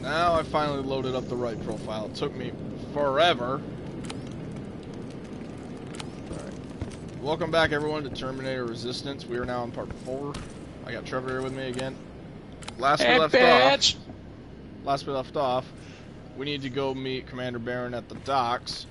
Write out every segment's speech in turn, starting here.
Now I finally loaded up the right profile. It took me forever. Alright. Welcome back everyone to Terminator Resistance. We are now on part 4. I got Trevor here with me again. Last we left off, we need to go meet Commander Barron at the docks.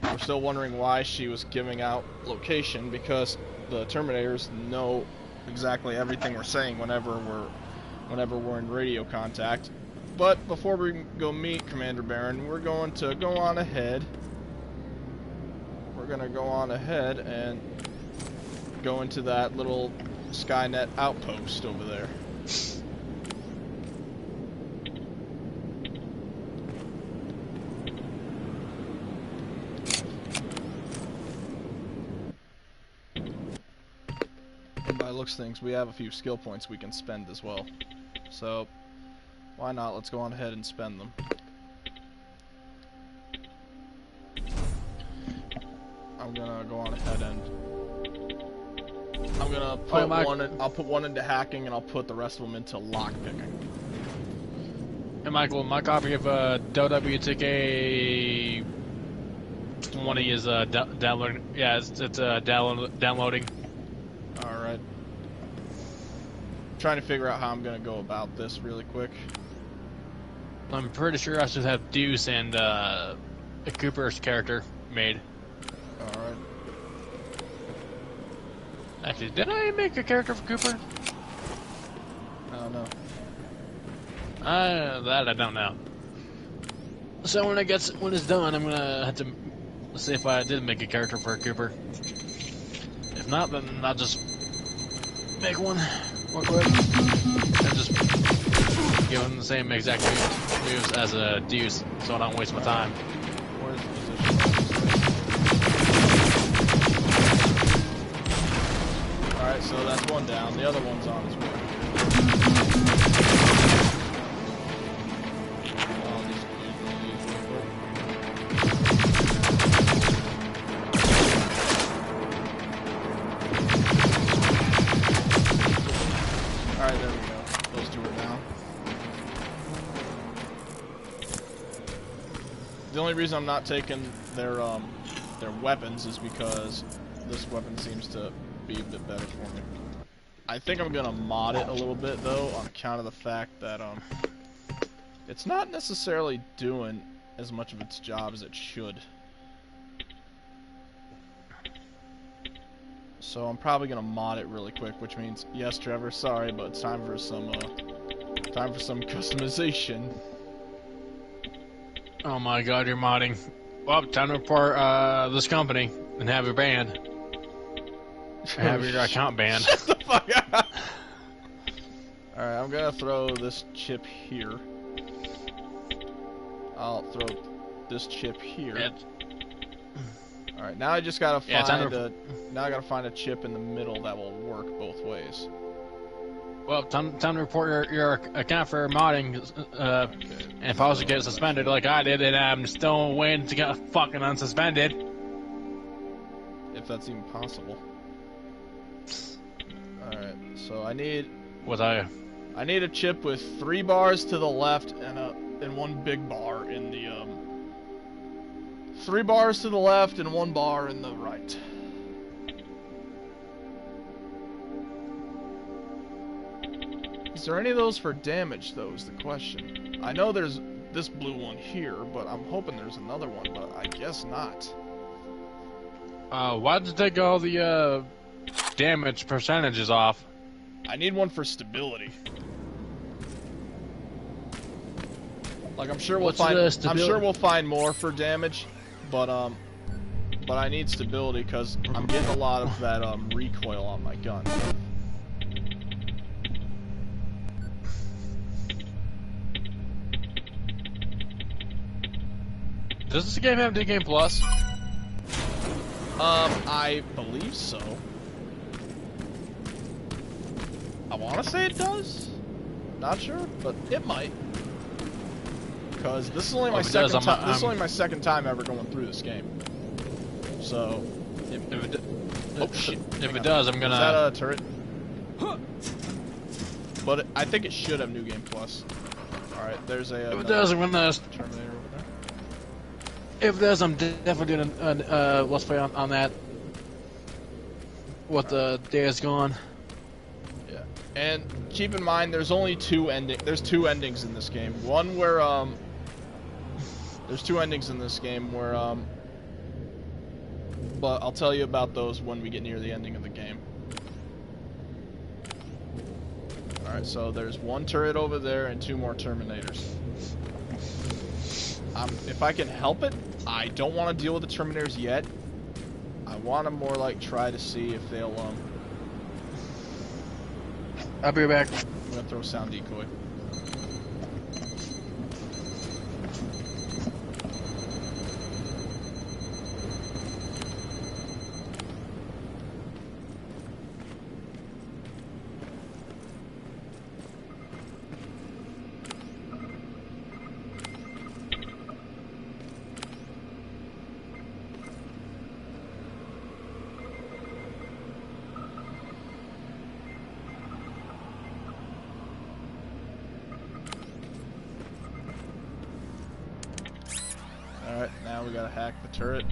We're still wondering why she was giving out location, because the Terminators know exactly everything we're saying whenever we're in radio contact. But before we go meet Commander Barron, we're going to go on ahead. We're going to go on ahead and go into that little Skynet outpost over there. By looks things, we have a few skill points we can spend as well. So, why not? Let's go on ahead and spend them. I'm gonna go on ahead and I'm gonna put I'll put one into hacking and I'll put the rest of them into lockpicking. Hey Michael, my copy of WTK 20 is downloading. Yeah, it's downloading. Alright. Trying to figure out how I'm gonna go about this really quick. I'm pretty sure I should have Deuce and a Cooper's character made. Alright. Actually, did I make a character for Cooper? I don't know. That I don't know. So when it's done, I'm gonna have to see if I did make a character for Cooper. If not, then I'll just make one real quick and just give him the same exact moves as a Deuce, so I don't waste my time. Where's the position? Alright, so that's one down. The other one's on his way. Alright, there we go. Those two are down. The only reason I'm not taking their weapons is because this weapon seems to be a bit better for me. I think I'm gonna mod it a little bit though, on account of the fact that it's not necessarily doing as much of its job as it should. So I'm probably gonna mod it really quick, which means, yes, Trevor, sorry, but it's time for some customization. Oh my God, you're modding. Well, time to report this company and have your banned. Have your account banned. Shut the fuck up! Alright, I'm gonna throw this chip here. I'll throw this chip here. Alright, now I just gotta find a chip in the middle that will work both ways. Well, time to report your account for modding, and if I was to get suspended like I did, then I'm still waiting to get fucking unsuspended. If that's even possible. Alright, so I need a chip with 3 bars to the left and 1 big bar in the 3 bars to the left and 1 bar in the right. Is there any of those for damage, though, is the question. I know there's this blue one here, but I'm hoping there's another one, but I guess not. Why did you take all the damage percentages off? I need one for stability. Like, I'm sure we'll find more for damage, but I need stability because I'm getting a lot of that recoil on my gun. Does this game have New Game Plus? I believe so. I want to say it does. Not sure, but it might. Because this is only my second time. This is only my second time ever going through this game. So, if it does, I'm gonna. Is that a turret? But I think it should have New Game Plus. Alright, there's a If it does, I'm gonna. Terminator over there. If it does, I'm definitely doing let's play on that. What the day is gone. Yeah, and keep in mind, there's only two endings. There's two endings in this game. One where there's two endings in this game where but I'll tell you about those when we get near the ending of the game. Alright, so there's one turret over there and two more Terminators. If I can help it, I don't want to deal with the Terminators yet. I want to more like try to see if they'll I'll be right back. I'm gonna throw sound decoy. Alright, now we gotta hack the turret.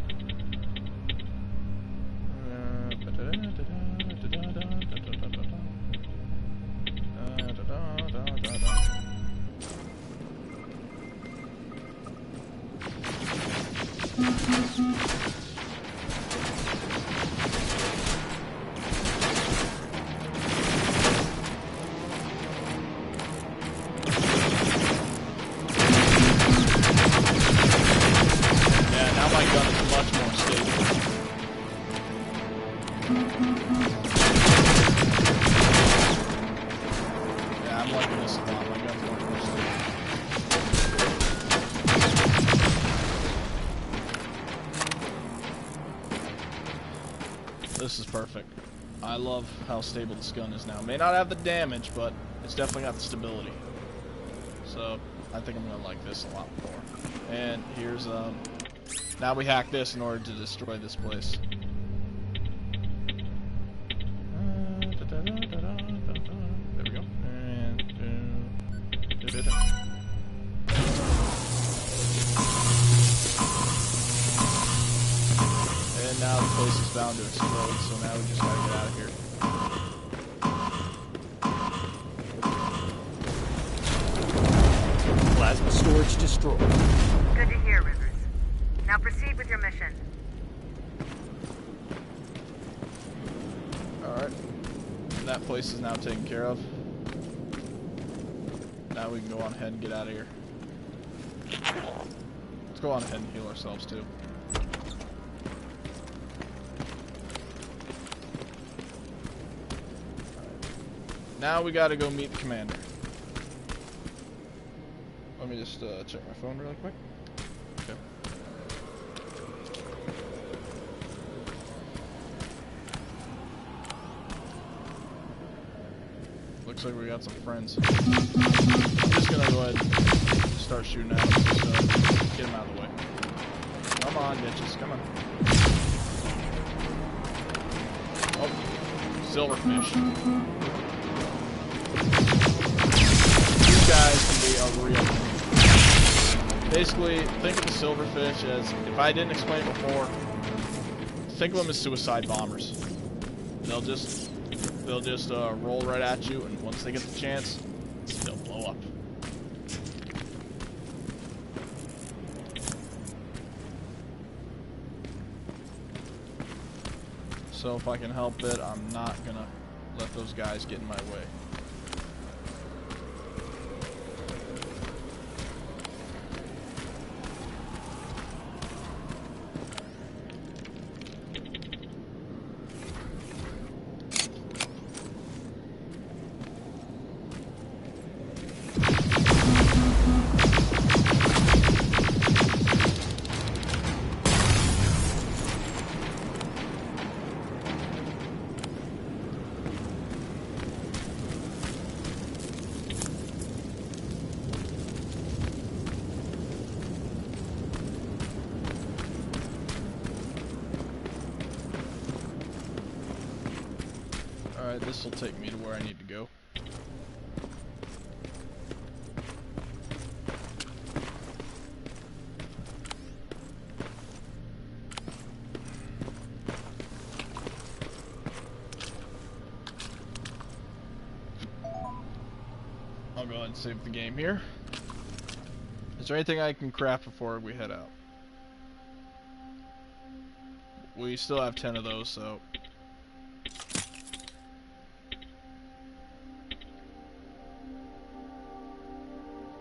This is perfect. I love how stable this gun is now. May not have the damage, but it's definitely got the stability. So, I think I'm gonna like this a lot more. And here's, now we hack this in order to destroy this place. There we go. And now the place is bound to explode, so now we just gotta get out of here. Plasma storage destroyed. Good to hear, Rivers. Now proceed with your mission. Alright. That place is now taken care of. Now we can go on ahead and get out of here. Let's go on ahead and heal ourselves too. Now we gotta go meet the commander. Let me just check my phone really quick. Okay. Looks like we got some friends. I'm just gonna go ahead and start shooting at them. Just get them out of the way. Come on, bitches, come on. Oh, silverfish. These guys can be a real pain. Basically, think of the silverfish as, if I didn't explain it before, think of them as suicide bombers. They'll just roll right at you, and once they get the chance, they'll blow up. So if I can help it, I'm not gonna let those guys get in my way. This will take me to where I need to go. go ahead and save the game here. Is there anything I can craft before we head out? We still have 10 of those, so...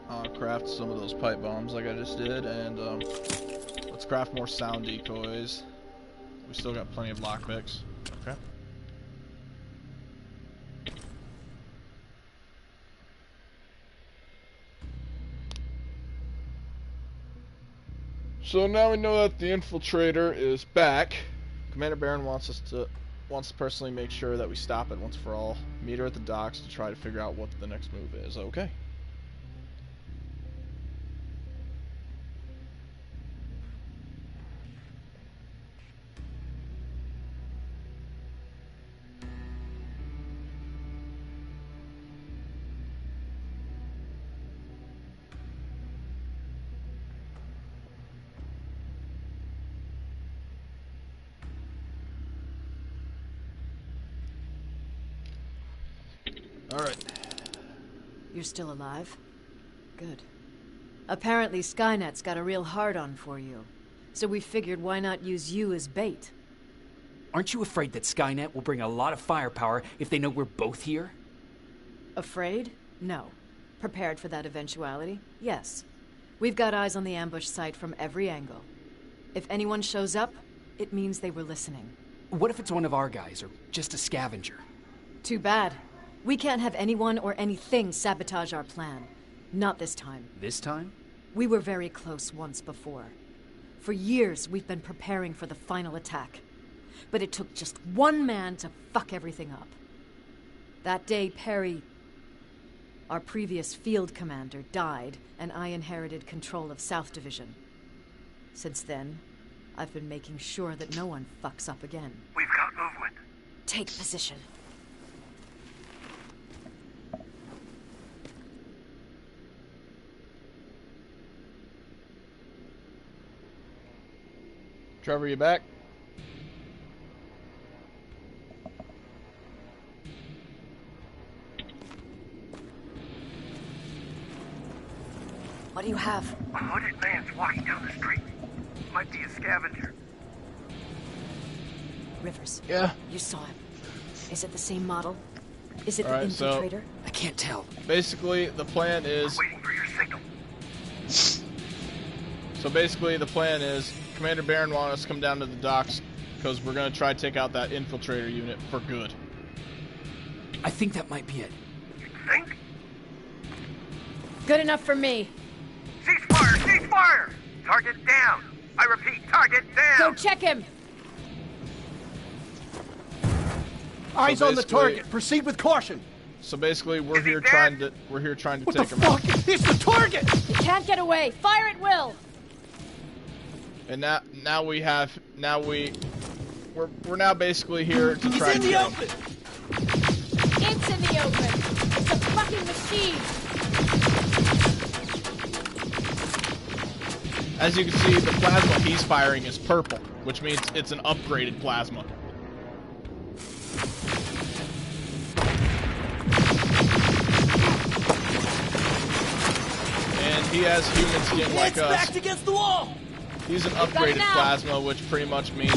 I'll craft some of those pipe bombs like I just did, and let's craft more sound decoys. We still got plenty of lockpicks. Okay. So now we know that the infiltrator is back. Commander Barron wants to personally make sure that we stop it once for all. Meet her at the docks to try to figure out what the next move is. Okay. Alright. You're still alive? Good. Apparently Skynet's got a real hard-on for you. So we figured why not use you as bait? Aren't you afraid that Skynet will bring a lot of firepower if they know we're both here? Afraid? No. Prepared for that eventuality? Yes. We've got eyes on the ambush site from every angle. If anyone shows up, it means they were listening. What if it's one of our guys, or just a scavenger? Too bad. We can't have anyone or anything sabotage our plan. Not this time. This time? We were very close once before. For years, we've been preparing for the final attack. But it took just one man to fuck everything up. That day, Perry, our previous field commander, died, and I inherited control of South Division. Since then, I've been making sure that no one fucks up again. We've got movement. Take position. Trevor, you back? What do you have? A hooded man's walking down the street. Might be a scavenger. Rivers. Yeah? You saw him. Is it the same model? Is it the Alright, so- infiltrator? I can't tell. Basically, the plan is... Waiting for your signal. So basically, the plan is Commander Barron wants us to come down to the docks because we're going to try to take out that infiltrator unit for good. I think that might be it. You think? Good enough for me. Cease fire! Cease fire! Target down! I repeat, target down! Go check him! Eyes So on the basically- target. Proceed with caution. So basically, we're Is he here dead? trying to What the take him out. fuck? It's the target! You can't get away! Fire at will! And we're now basically here to try He's to in the kill him. open! It's in the open! It's a fucking machine! As you can see, the plasma he's firing is purple, which means it's an upgraded plasma. And he has human skin like It's us. backed against the wall! He's an got it upgraded now. plasma, which pretty much means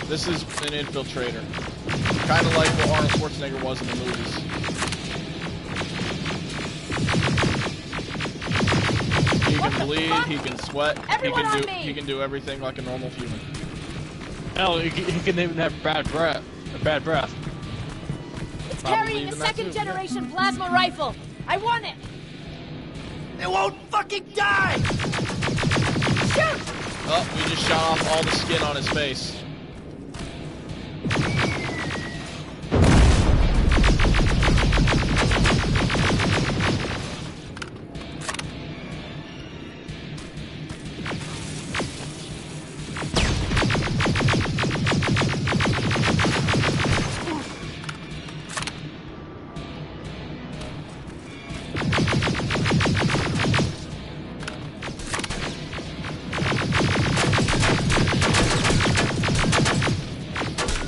this is an infiltrator. Kind of like what Arnold Schwarzenegger was in the movies. He What can the bleed, fuck? he can sweat, Everyone on me! he can do everything like a normal human. Hell, he can even have bad breath. Bad breath. It's Probably carrying a even that too, second-generation plasma rifle! I want it! It won't fucking die! Shoot! Oh, we just shot off all the skin on his face.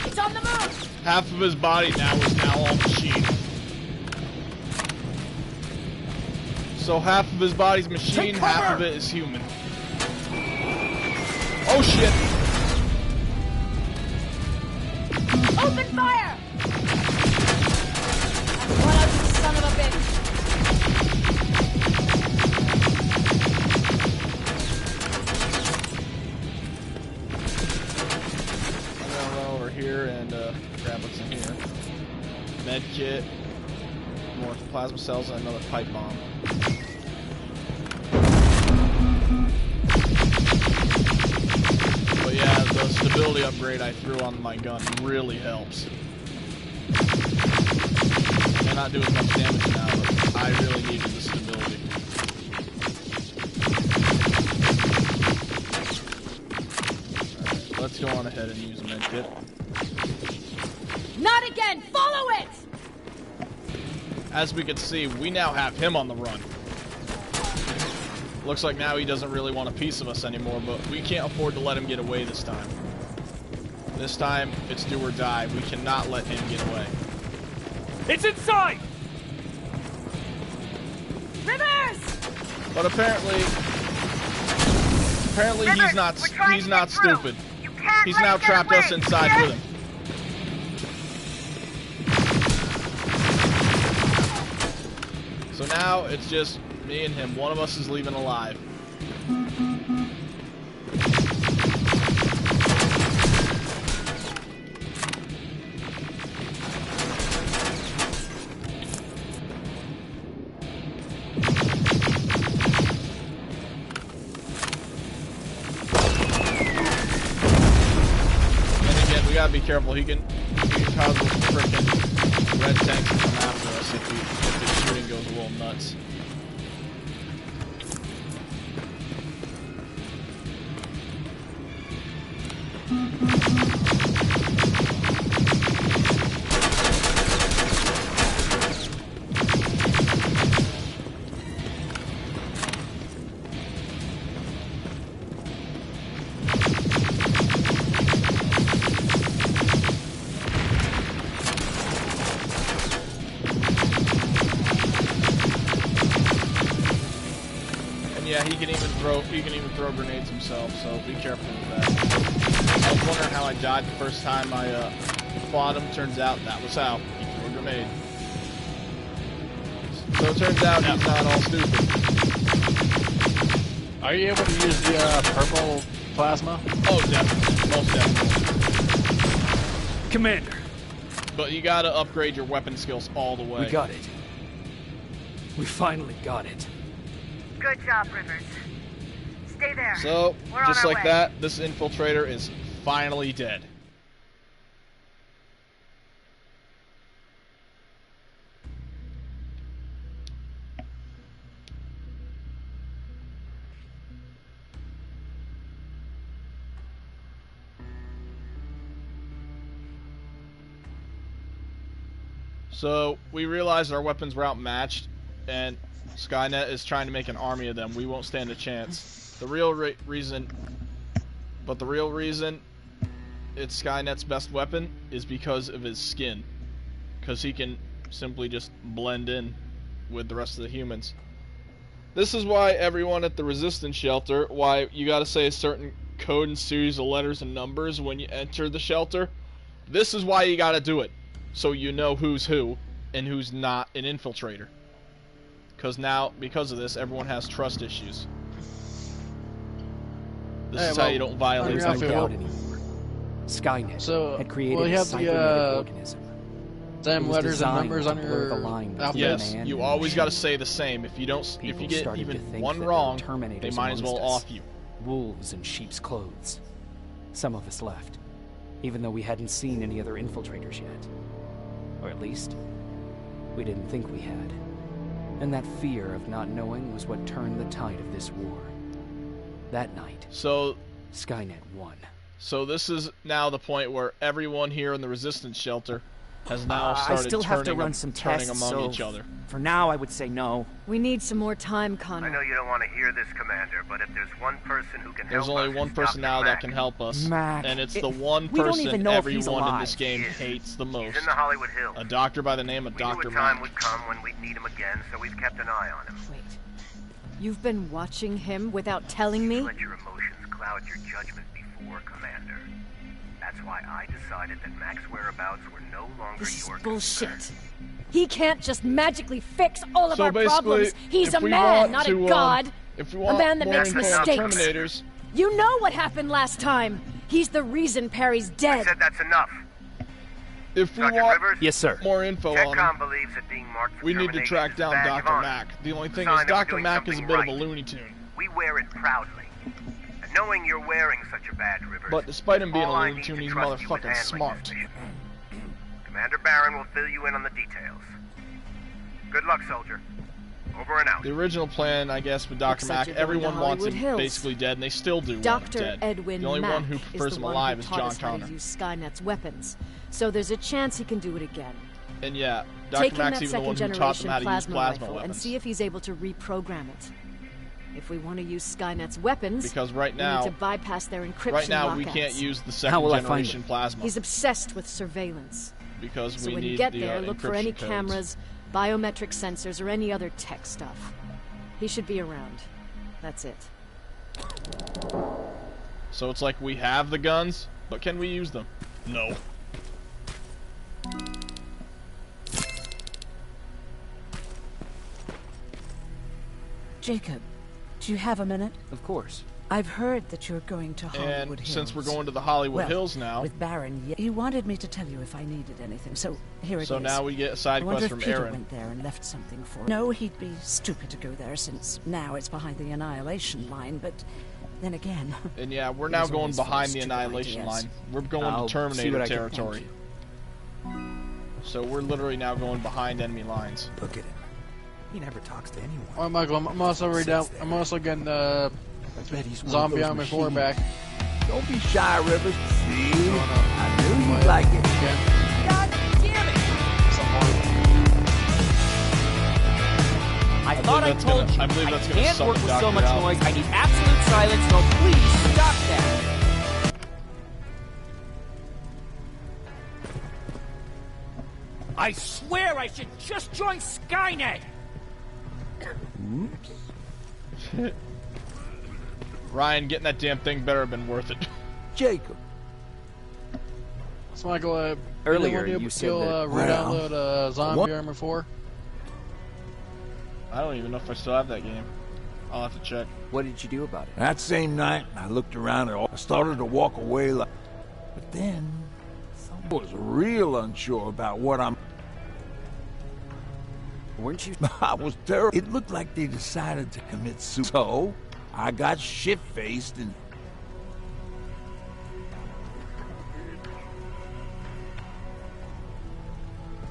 It's on the move! Half of his body now is now all machine. So half of his body's machine, Take half cover! of it is human. Oh shit! Open fire! That's one ugly son of a bitch. I'm gonna run over here and grab what's in here. Med kit, more plasma cells, and another pipe bomb. But yeah, the stability upgrade I threw on my gun really helps. May not do as much damage now, but I really needed the stability. Alright, let's go on ahead and use a med kit. Not again! Follow it! As we can see, we now have him on the run. Looks like now he doesn't really want a piece of us anymore, but we can't afford to let him get away this time. This time, it's do or die. We cannot let him get away. It's inside! Rivers! But apparently Rivers, he's not through. stupid. You can't He's let now him get trapped us away, inside yeah? with him. So now it's just me and him. One of us is leaving alive. And again, we gotta be careful. He can cause those frickin' red tanks to come after us if the shooting goes a little nuts. Yeah, he can even throw grenades himself, so be careful with that. I was wondering how I died the first time I fought him. Turns out that was how. He threw a grenade. So it turns out he's not all stupid. Are you able to use the purple plasma? Oh, definitely. Most definitely. Commander, But you gotta upgrade your weapon skills all the way. we got it. We finally got it. Good job, Rivers. Stay there. So, We're on just our like way. that, this infiltrator is finally dead. So, we realized our weapons were outmatched, and Skynet is trying to make an army of them. We won't stand a chance. The real reason it's Skynet's best weapon is because of his skin. Because he can simply just blend in with the rest of the humans. This is why everyone at the Resistance Shelter, why you gotta say a certain code and series of letters and numbers when you enter the shelter. This is why you gotta do it. So you know who's who and who's not an infiltrator. Because of this, everyone has trust issues. This is how you don't violate There's No I feel- doubt anymore. Skynet So, had created well, you a have the, cybernetic organism. Same It was letters and designed numbers to on blur the your line between outfit. Yes, man you and always machine. got to say the same. If you People get started even to think one that there were wrong, they Terminators might as well amongst us. off you. Wolves in sheep's clothes. Some of us left, even though we hadn't seen any other infiltrators yet. Or at least, we didn't think we had. And that fear of not knowing was what turned the tide of this war. That night, So Skynet won. this is now the point where everyone here in the Resistance Shelter has now I started still have to turning run some tests, among so each other. for now I would say no. We need some more time, I Connor. know you don't want to hear this, Commander, but if there's one person who can There's help only us, one it's person Dr. now that Mack. can help us, Mack. and it's the one We don't person even know if he's everyone in alive. this game He is. hates the He's most. in the Hollywood Hills. A doctor by the name of We knew Dr. a time Mack. would come when we'd need him again, so we've kept an eye on him. Wait. You've been watching him without telling me? You let your emotions cloud your judgment before, Commander. That's why I decided that Mac's whereabouts were no longer This is your bullshit. concern. He can't just magically fix all of So our basically, problems. He's a if we man, want not to, a god. if we A want man that more makes info on mistakes. Terminators, You know what happened last time. He's the reason Perry's I dead. said that's enough. if we Sergeant want Rivers, Yes, sir. more info on him, CENTCOM believes that being marked for we need to termination track is a down badge of Dr. honor. Mack. The only thing Sign is, that we're Dr. doing Mack is a something bit of right. a Looney Tune. We wear it proudly. And knowing you're wearing such a badge, Rivers, But despite him being a all I Looney need Tune, to he's trust you with motherfucking handling smart. this mission. Commander Barron will fill you in on the details. Good luck, soldier. Over and out. The original plan, I guess, with Dr. Looks like Mack, you're going everyone to wants Hollywood him Hills. basically dead, and they still do want him Dr. dead. Edwin The only Mack one who is prefers the him one alive who is taught John us how Connor. to use Skynet's weapons. So there's a chance he can do it again. And yeah, Take Dr. him Mack's that even the one second who taught them generation how to use plasma plasma rifle weapons. and see if he's able to reprogram it. If we want to use Skynet's weapons, Because right we now, need to bypass their encryption right now we lockouts. can't use the How will I second find generation him? plasma He's obsessed with surveillance. because So we when need you get the there, look for any encryption codes. cameras, biometric sensors, or any other tech stuff. He should be around. That's it. So it's like we have the guns, but can we use them? No. Jacob, do you have a minute? Of course. I've heard that you're going to Hollywood And Hills. since we're going to the Hollywood Well, Hills now, with Baron, he wanted me to tell you if I needed anything, so here it is. so now we get a side I wonder quest if from Peter Aaron. went there and left something for. No, he'd be stupid to go there since now it's behind the Annihilation line. But then again, And yeah, we're He now was going always behind first the to good Annihilation ideas. line. We're going I'll to see what Terminator I can- territory. So we're literally now going behind enemy lines. Look at him. He never talks to anyone. Alright, Michael, I'm also already down. I'm also getting I bet he's one of Zombie those Army 4 machines. back. Don't be shy, Rivers. See? Oh, no. I knew you'd like it. Okay. God damn it! I thought I that's told gonna- you I believe that's gonna can't suck work the with so doctor much out. noise. I need absolute silence, so please stop that. I swear I should just join Skynet! Ryan, getting that damn thing better have been worth it. Jacob. So, Michael, Earlier, you you said still that- re-download Zombie What? Army 4? I don't even know if I still have that game. I'll have to check. What did you do about it? That same night, I looked around and I started to walk away like... But then, I was real unsure about what I'm... Weren't you? I was terrible. It looked like they decided to commit suicide. So, I got shit-faced and...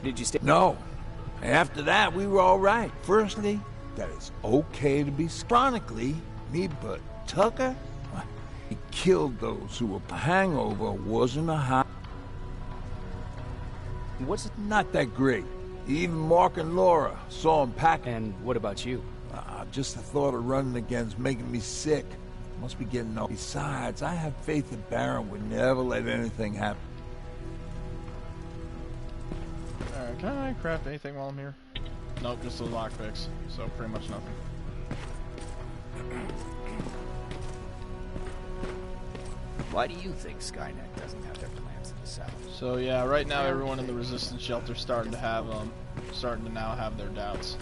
Did you stay? No. After that, we were all right. Firstly, that it's okay to be... Chronically, me but Tucker, he killed those who were... Hangover wasn't a high... What's it? Not that great. Even Mark and Laura saw him packing. And what about you? Just the thought of running again's making me sick. Must be getting old. Besides, I have faith that Baron would never let anything happen. Alright, can I craft anything while I'm here? Nope, just a lockpicks. So pretty much nothing. Why do you think Skynet doesn't have their plans in the south? So yeah, right now everyone in the resistance shelter starting to have now have their doubts.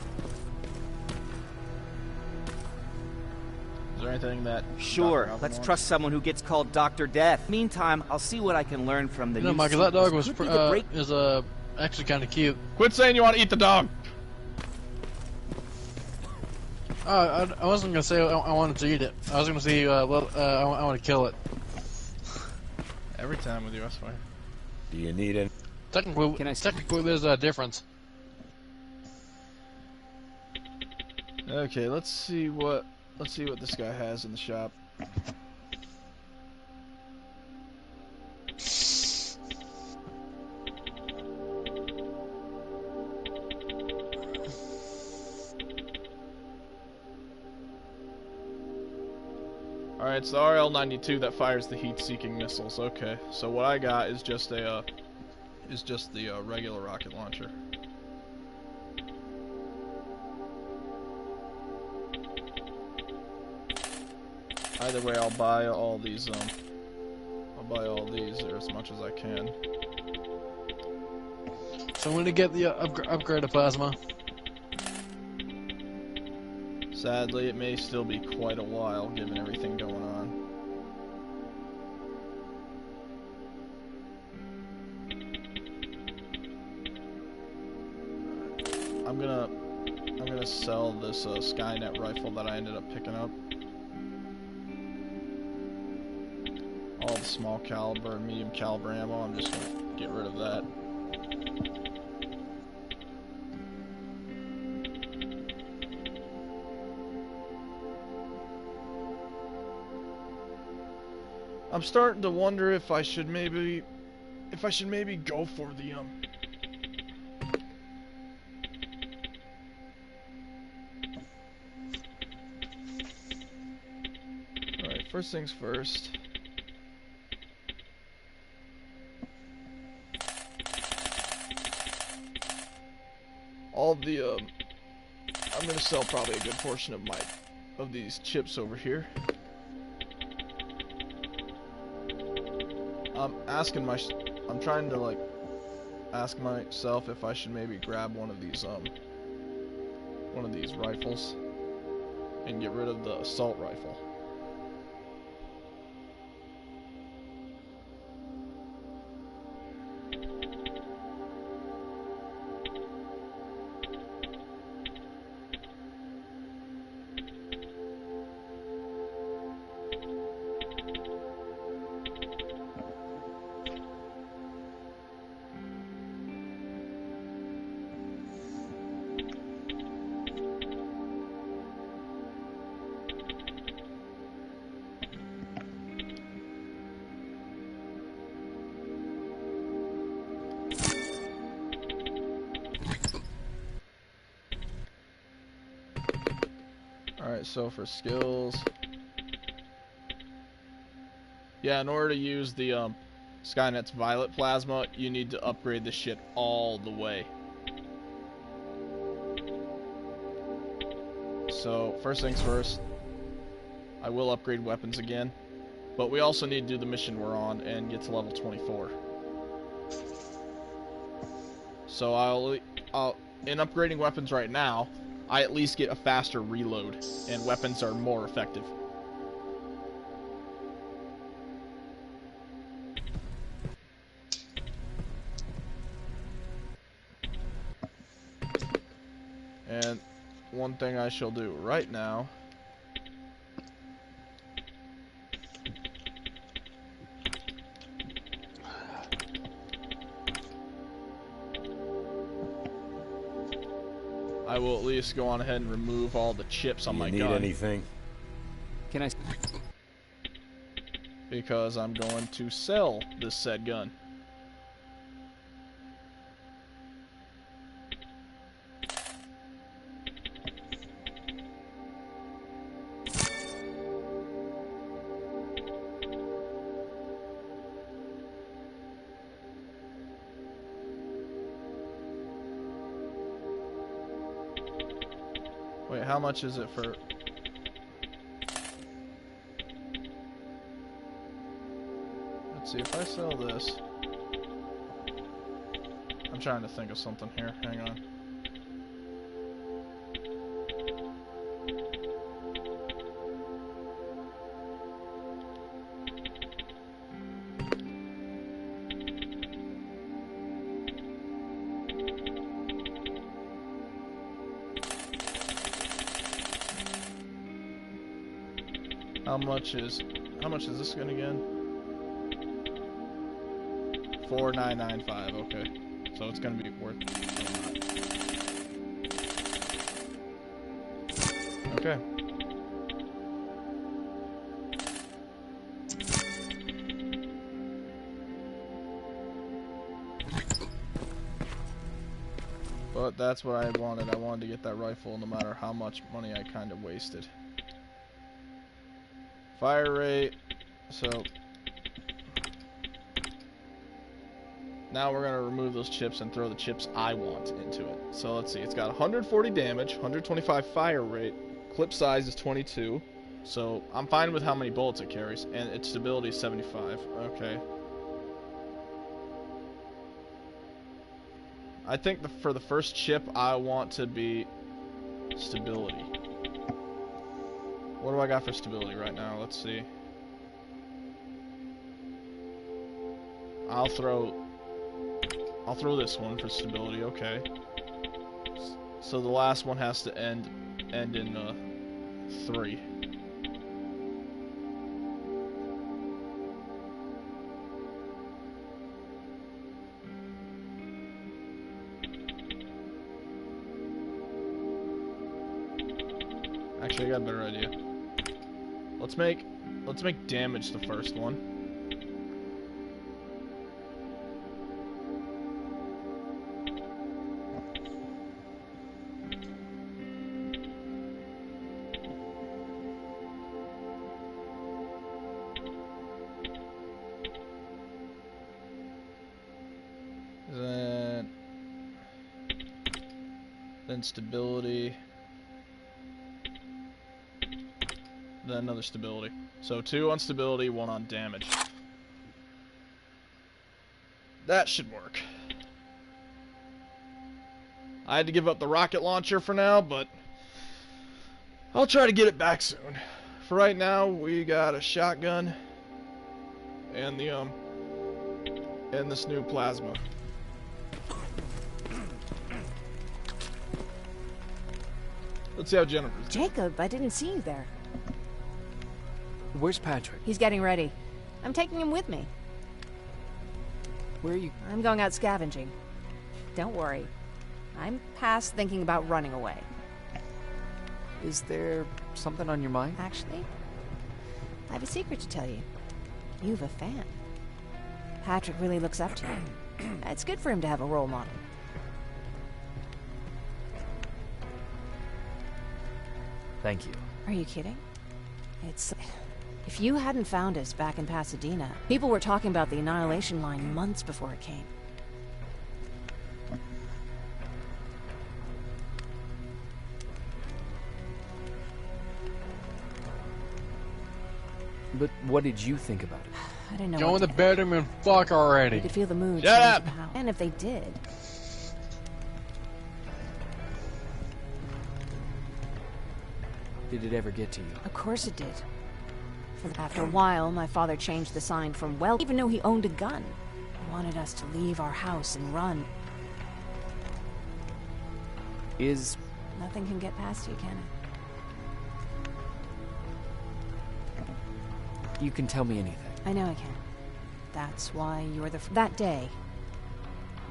Is there anything that Sure, Dr. Alvin let's wants? trust someone who gets called Dr. Death. Meantime, I'll see what I can learn from the You know, new Michael, that dog was sequence. Could be the break- actually kind of cute. Quit saying you want to eat the dog. I wasn't gonna say I wanted to eat it. I was gonna say, I want to kill it. Every time with you, I swear. Do you need it? Technically, there's a difference. Okay, let's see what this guy has in the shop. Alright, it's the RL-92 that fires the heat-seeking missiles. Okay, so what I got is just a, regular rocket launcher. Either way, I'll buy all these, or as much as I can. So I'm gonna get the upgraded plasma. Sadly, it may still be quite a while, given everything going on. I'm gonna sell this Skynet rifle that I ended up picking up. All the small caliber and medium caliber ammo, I'm just gonna get rid of that. I'm starting to wonder if I should maybe go for the Alright, first things first. All the I'm gonna sell probably a good portion of these chips over here. I'm trying to like ask myself if I should maybe grab one of these rifles and get rid of the assault rifle. Alright, so for skills... Yeah, in order to use the Skynet's Violet Plasma, you need to upgrade the shit all the way. So, first things first, I will upgrade weapons again, but we also need to do the mission we're on and get to level 24. So in upgrading weapons right now, I at least get a faster reload, and weapons are more effective. And one thing I shall do right now I will at least go on ahead and remove all the chips on my gun. Need anything? Can I? Because I'm going to sell this said gun. Wait, how much is it for... Let's see, if I sell this... I'm trying to think of something here, hang on. How much is this gun again? 4995, okay. So it's gonna be worth a lot. Okay. But that's what I wanted. I wanted to get that rifle no matter how much money I kind of wasted. Fire rate. So now we're gonna remove those chips and throw the chips I want into it. So let's see. It's got 140 damage, 125 fire rate. Clip size is 22. So I'm fine with how many bullets it carries, and its stability is 75. Okay. I think for the first chip, I want to be stability. What do I got for stability right now? Let's see. I'll throw this one for stability. Okay. So the last one has to end in 3. Actually, I got a better idea. Let's make damage the first one. Then stability. Then another stability. So 2 on stability, 1 on damage. That should work. I had to give up the rocket launcher for now, but I'll try to get it back soon. For right now, we got a shotgun and this new plasma. Let's see how Jennifer's doing. Jacob, I didn't see you there. Where's Patrick? He's getting ready. I'm taking him with me. Where are you? I'm going out scavenging. Don't worry. I'm past thinking about running away. Is there something on your mind? Actually, I have a secret to tell you. You've a fan. Patrick really looks up to you. It's good for him to have a role model. Thank you. Are you kidding? If you hadn't found us back in Pasadena, people were talking about the Annihilation Line months before it came. But what did you think about it? I didn't know. Go in the bedroom and fuck already. You could feel the mood. Shut up! And if they did. Did it ever get to you? Of course it did. After a while, my father changed the sign from well, even though he owned a gun. He wanted us to leave our house and run. Nothing can get past you, can it? You can tell me anything. I know I can. That's why you're that day.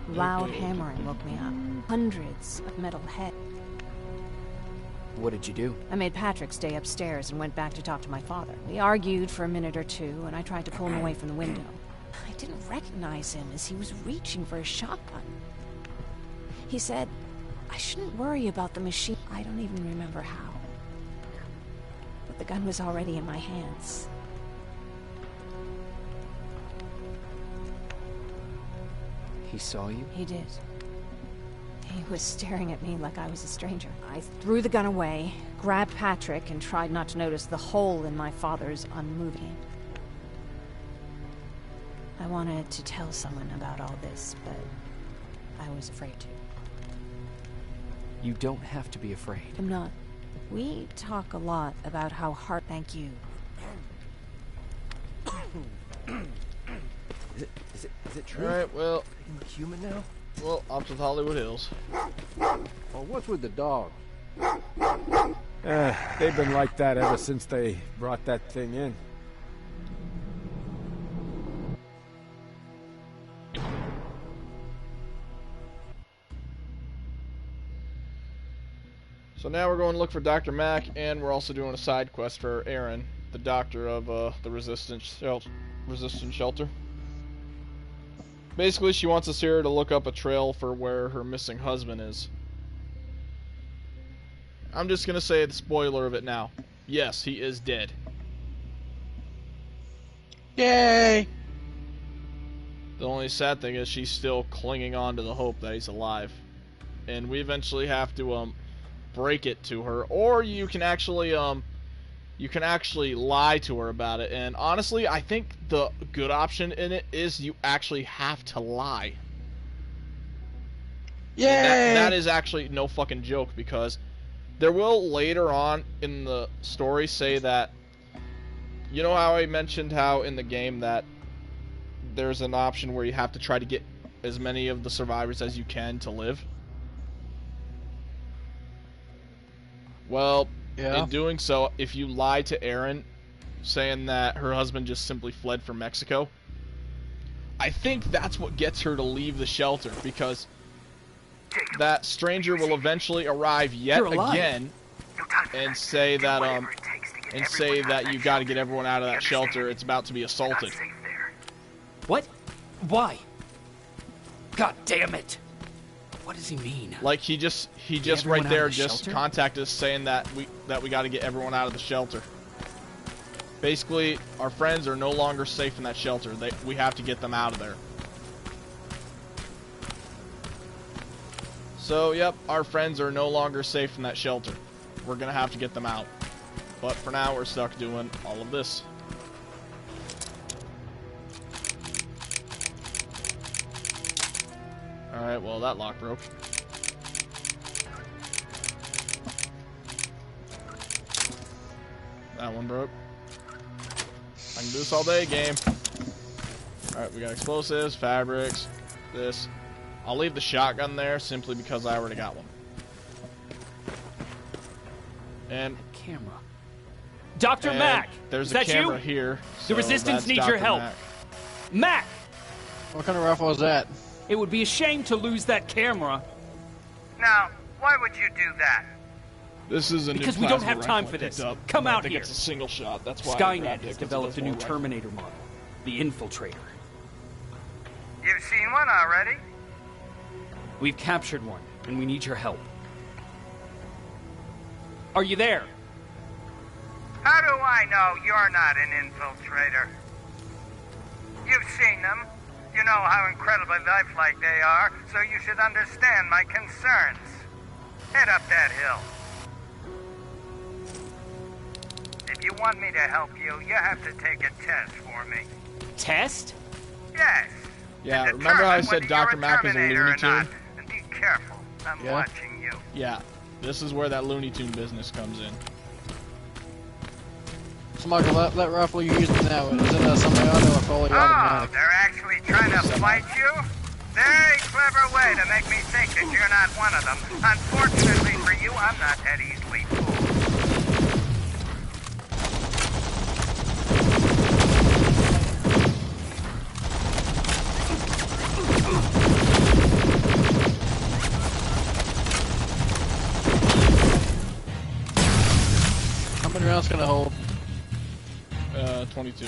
Loud hammering woke me up. Hundreds of metal heads. What did you do? I made Patrick stay upstairs and went back to talk to my father. We argued for a minute or two, and I tried to pull him away from the window. I didn't recognize him as he was reaching for his shotgun. He said, I shouldn't worry about the machine. I don't even remember how. But the gun was already in my hands. He saw you? He did. He was staring at me like I was a stranger. I threw the gun away, grabbed Patrick, and tried not to notice the hole in my father's unmoving hand. I wanted to tell someone about all this, but I was afraid to. You don't have to be afraid. I'm not. We talk a lot about how hard... Thank you. Is it true? Alright, well... Are you human now? Well, off to Hollywood Hills. Well, what's with the dog? They've been like that ever since they brought that thing in. So now we're going to look for Dr. Mack, and we're also doing a side quest for Erin, the doctor of the resistance shelter. Basically, she wants us here to look up a trail for where her missing husband is. I'm just going to say the spoiler of it now. Yes, he is dead. Yay! The only sad thing is she's still clinging on to the hope that he's alive. And we eventually have to break it to her, or you can actually lie to her about it. And honestly, I think the good option in it is you actually have to lie. Yay! That is actually no fucking joke, because there will later on in the story say that, you know how I mentioned how in the game that there's an option where you have to try to get as many of the survivors as you can to live? Well, yeah. In doing so, if you lie to Erin, saying that her husband just simply fled from Mexico, I think that's what gets her to leave the shelter, because that stranger will eventually arrive yet again and say that you got to get everyone out of that shelter. It's about to be assaulted. What? Why? God damn it! What does he mean? Like he just right there just contacted us saying that we got to get everyone out of the shelter. Basically, our friends are no longer safe in that shelter. We have to get them out of there. So, yep, our friends are no longer safe in that shelter. We're gonna have to get them out. But for now, we're stuck doing all of this. Alright, well, that lock broke. That one broke. I can do this all day, game. Alright, we got explosives, fabrics, this. I'll leave the shotgun there simply because I already got one. And camera. Dr. Mack! There's is a that camera you? here. The Resistance needs your help. Mack! What kind of rifle is that? It would be a shame to lose that camera. Now, why would you do that? This is a new because we don't have time for this. Come out here. It's a single shot. That's why Skynet has developed a new Terminator model, the Infiltrator. You've seen one already? We've captured one, and we need your help. Are you there? How do I know you're not an infiltrator? You've seen them. You know how incredibly lifelike they are, so you should understand my concerns. Head up that hill. If you want me to help you, you have to take a test for me. Test? Yes. Yeah, remember how I said Dr. Mack is a Looney Tune? And be careful. I'm watching you. Yeah, this is where that Looney Tune business comes in. So, Michael, that rifle you're using now, is it semi-auto or fully automatic? Oh, they're actually trying to fight you? Very clever way to make me think that you're not one of them. Unfortunately for you, I'm not that easily fooled. How many rounds can I hold? 22.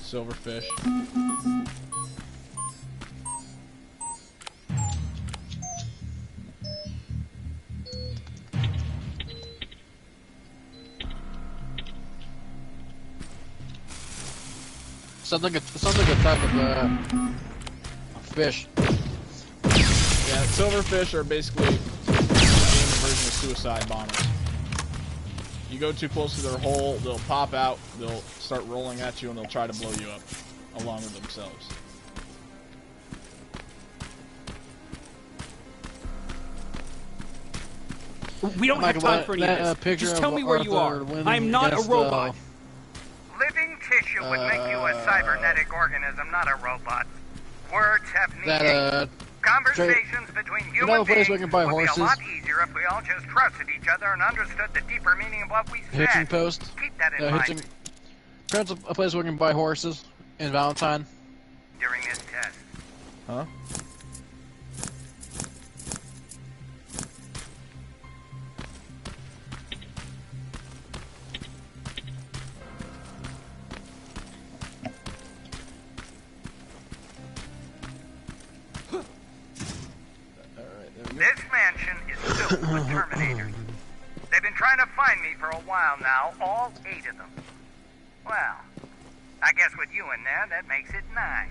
Silverfish. Sounds like a type of fish. Yeah, silverfish are basically a version of suicide bombers. You go too close to their hole, they'll pop out, they'll start rolling at you, and they'll try to blow you up, along with themselves. We don't have time for any of this. Just tell me where you are. I'm not a robot. Living tissue would make you a cybernetic organism, not a robot. Words have meaning. Conversations between human beings would be a lot easier if we all just trusted each other and understood the deeper meaning of what we said. Hitching post. Keep that in mind. Perhaps a place where we can buy horses in Valentine. During this test. Huh? with Terminators. They've been trying to find me for a while now, all 8 of them. Well, I guess with you in there, that makes it 9.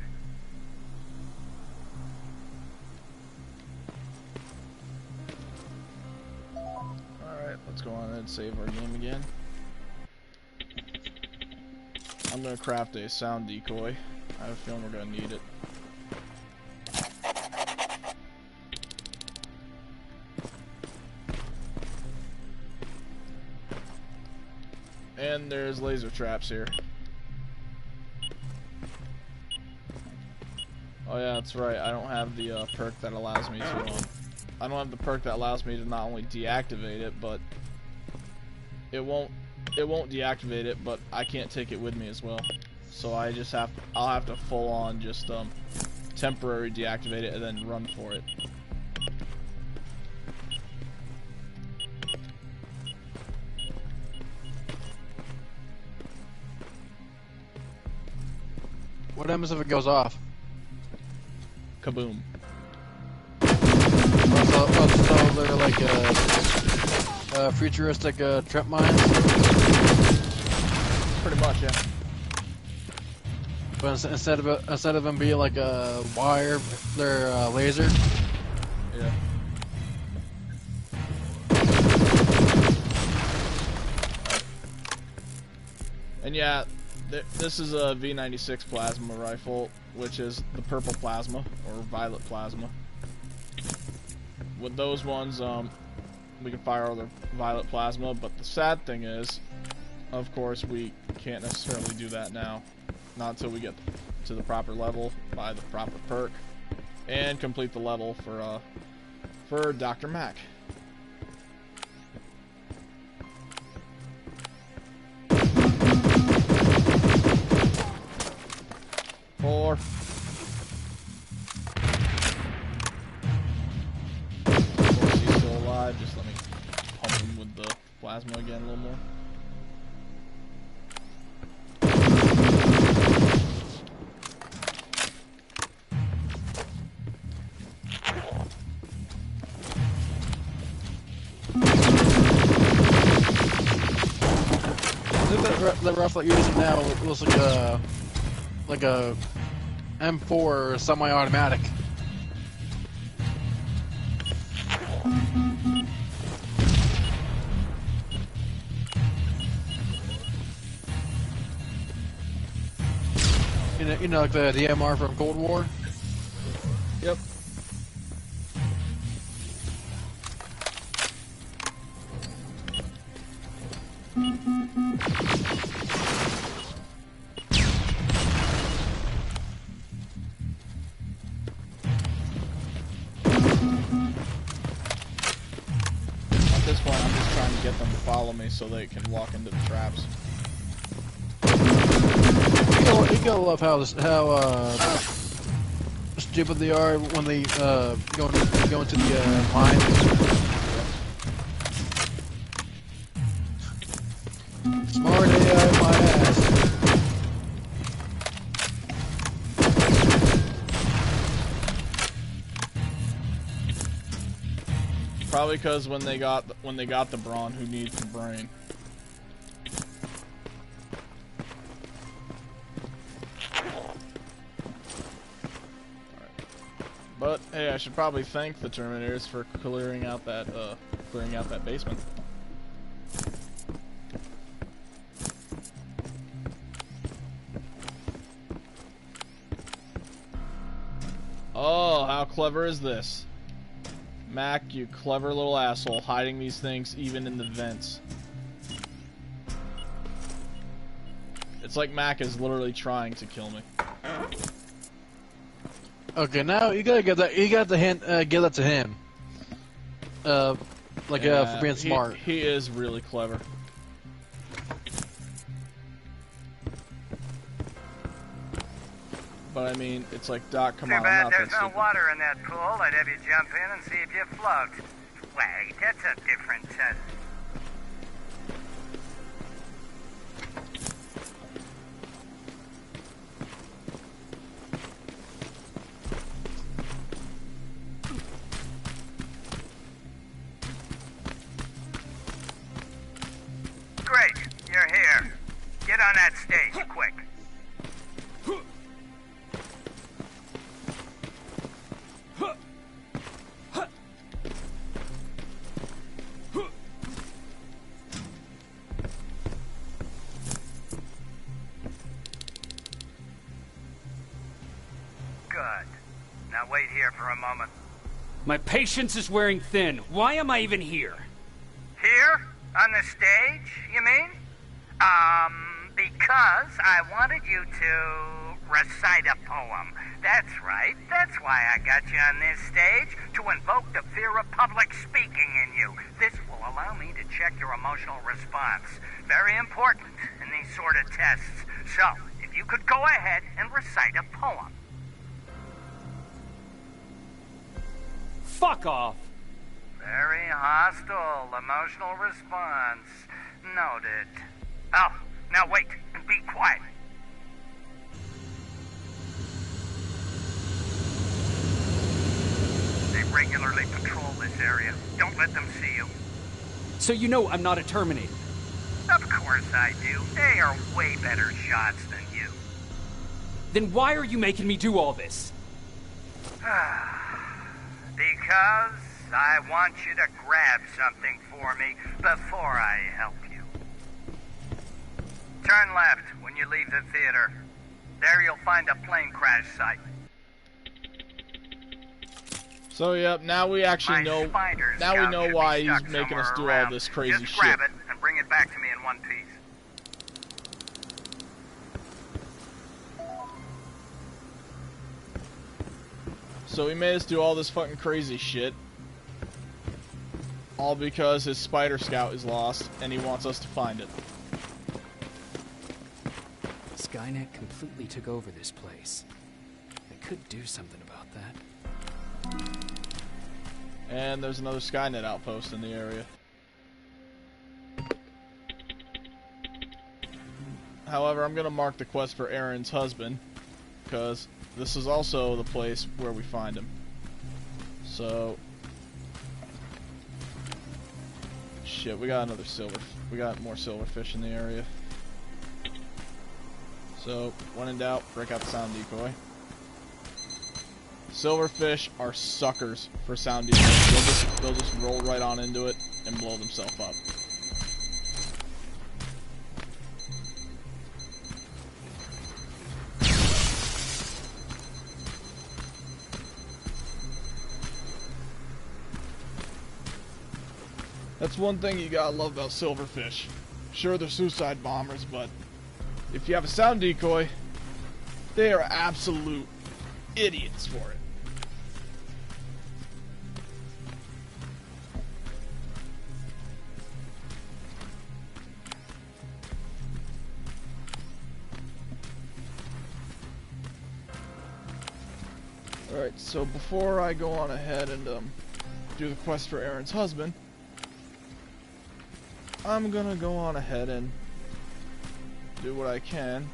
Alright, let's go on and save our game again. I'm gonna craft a sound decoy. I have a feeling we're gonna need it. And there's laser traps here. Oh yeah, that's right. I don't have the perk that allows me to. I don't have the perk that allows me to not only deactivate it, but it won't deactivate it, but I can't take it with me as well. So I'll have to full on just temporary deactivate it and then run for it. What happens if it goes off? Kaboom. So they're like futuristic trip mines? Pretty much, yeah. But instead of them being like a wire, they're laser? Yeah. And yeah, this is a V96 plasma rifle, which is the purple plasma, or violet plasma. With those ones, we can fire all the violet plasma, but the sad thing is, of course, we can't necessarily do that now. Not until we get to the proper level, buy the proper perk, and complete the level for Dr. Mac. Four. Of course, he's still alive. Just let me pump him with the plasma again a little more. The rifle you're using now looks like a M4 semi-automatic. You know, like the DMR from Cold War. Yep. At this point, I'm just trying to get them to follow me so they can walk into the traps. You gotta love how stupid they are when they go into the mine. Smart AI, my ass. Probably because when they got the brawn, who needs the brain? But hey, I should probably thank the Terminators for clearing out that basement. Oh, how clever is this? Mac, you clever little asshole, hiding these things even in the vents. It's like Mac is literally trying to kill me. Okay, now you gotta get that. You got to give that to him. For being smart. He is really clever. But I mean, it's like, Doc, come on, I'm not that Too bad there's no stupid. water in that pool. I'd have you jump in and see if you float. Wait, that's a different test. here for a moment. My patience is wearing thin. Why am I even here? Here? On the stage, you mean? Because I wanted you to recite a poem. That's right. That's why I got you on this stage, to invoke the fear of public speaking in you. This will allow me to check your emotional response. Very important in these sort of tests. So, if you could go ahead and recite a poem. Fuck off. Very hostile emotional response. Noted. Oh, now wait and be quiet. They regularly patrol this area. Don't let them see you. So you know I'm not a Terminator? Of course I do. They are way better shots than you. Then why are you making me do all this? Because I want you to grab something for me before I help you. Turn left when you leave the theater. There you'll find a plane crash site. So yep, now we actually know. Now we know why he's making us do all this crazy shit. Just grab it and bring it back to me in one piece. So he made us do all this fucking crazy shit. All because his Spider Scout is lost, and he wants us to find it. Skynet completely took over this place. I could do something about that. And there's another Skynet outpost in the area. However, I'm gonna mark the quest for Aaron's husband, because this is also the place where we find him. So, shit, we got more silverfish in the area. So, when in doubt, break out the sound decoy. Silverfish are suckers for sound decoys. They'll just roll right on into it and blow themselves up. That's one thing you gotta love about silverfish. Sure, they're suicide bombers, but if you have a sound decoy, they are absolute idiots for it. Alright, so before I go on ahead and do the quest for Aaron's husband, I'm gonna go on ahead and do what I can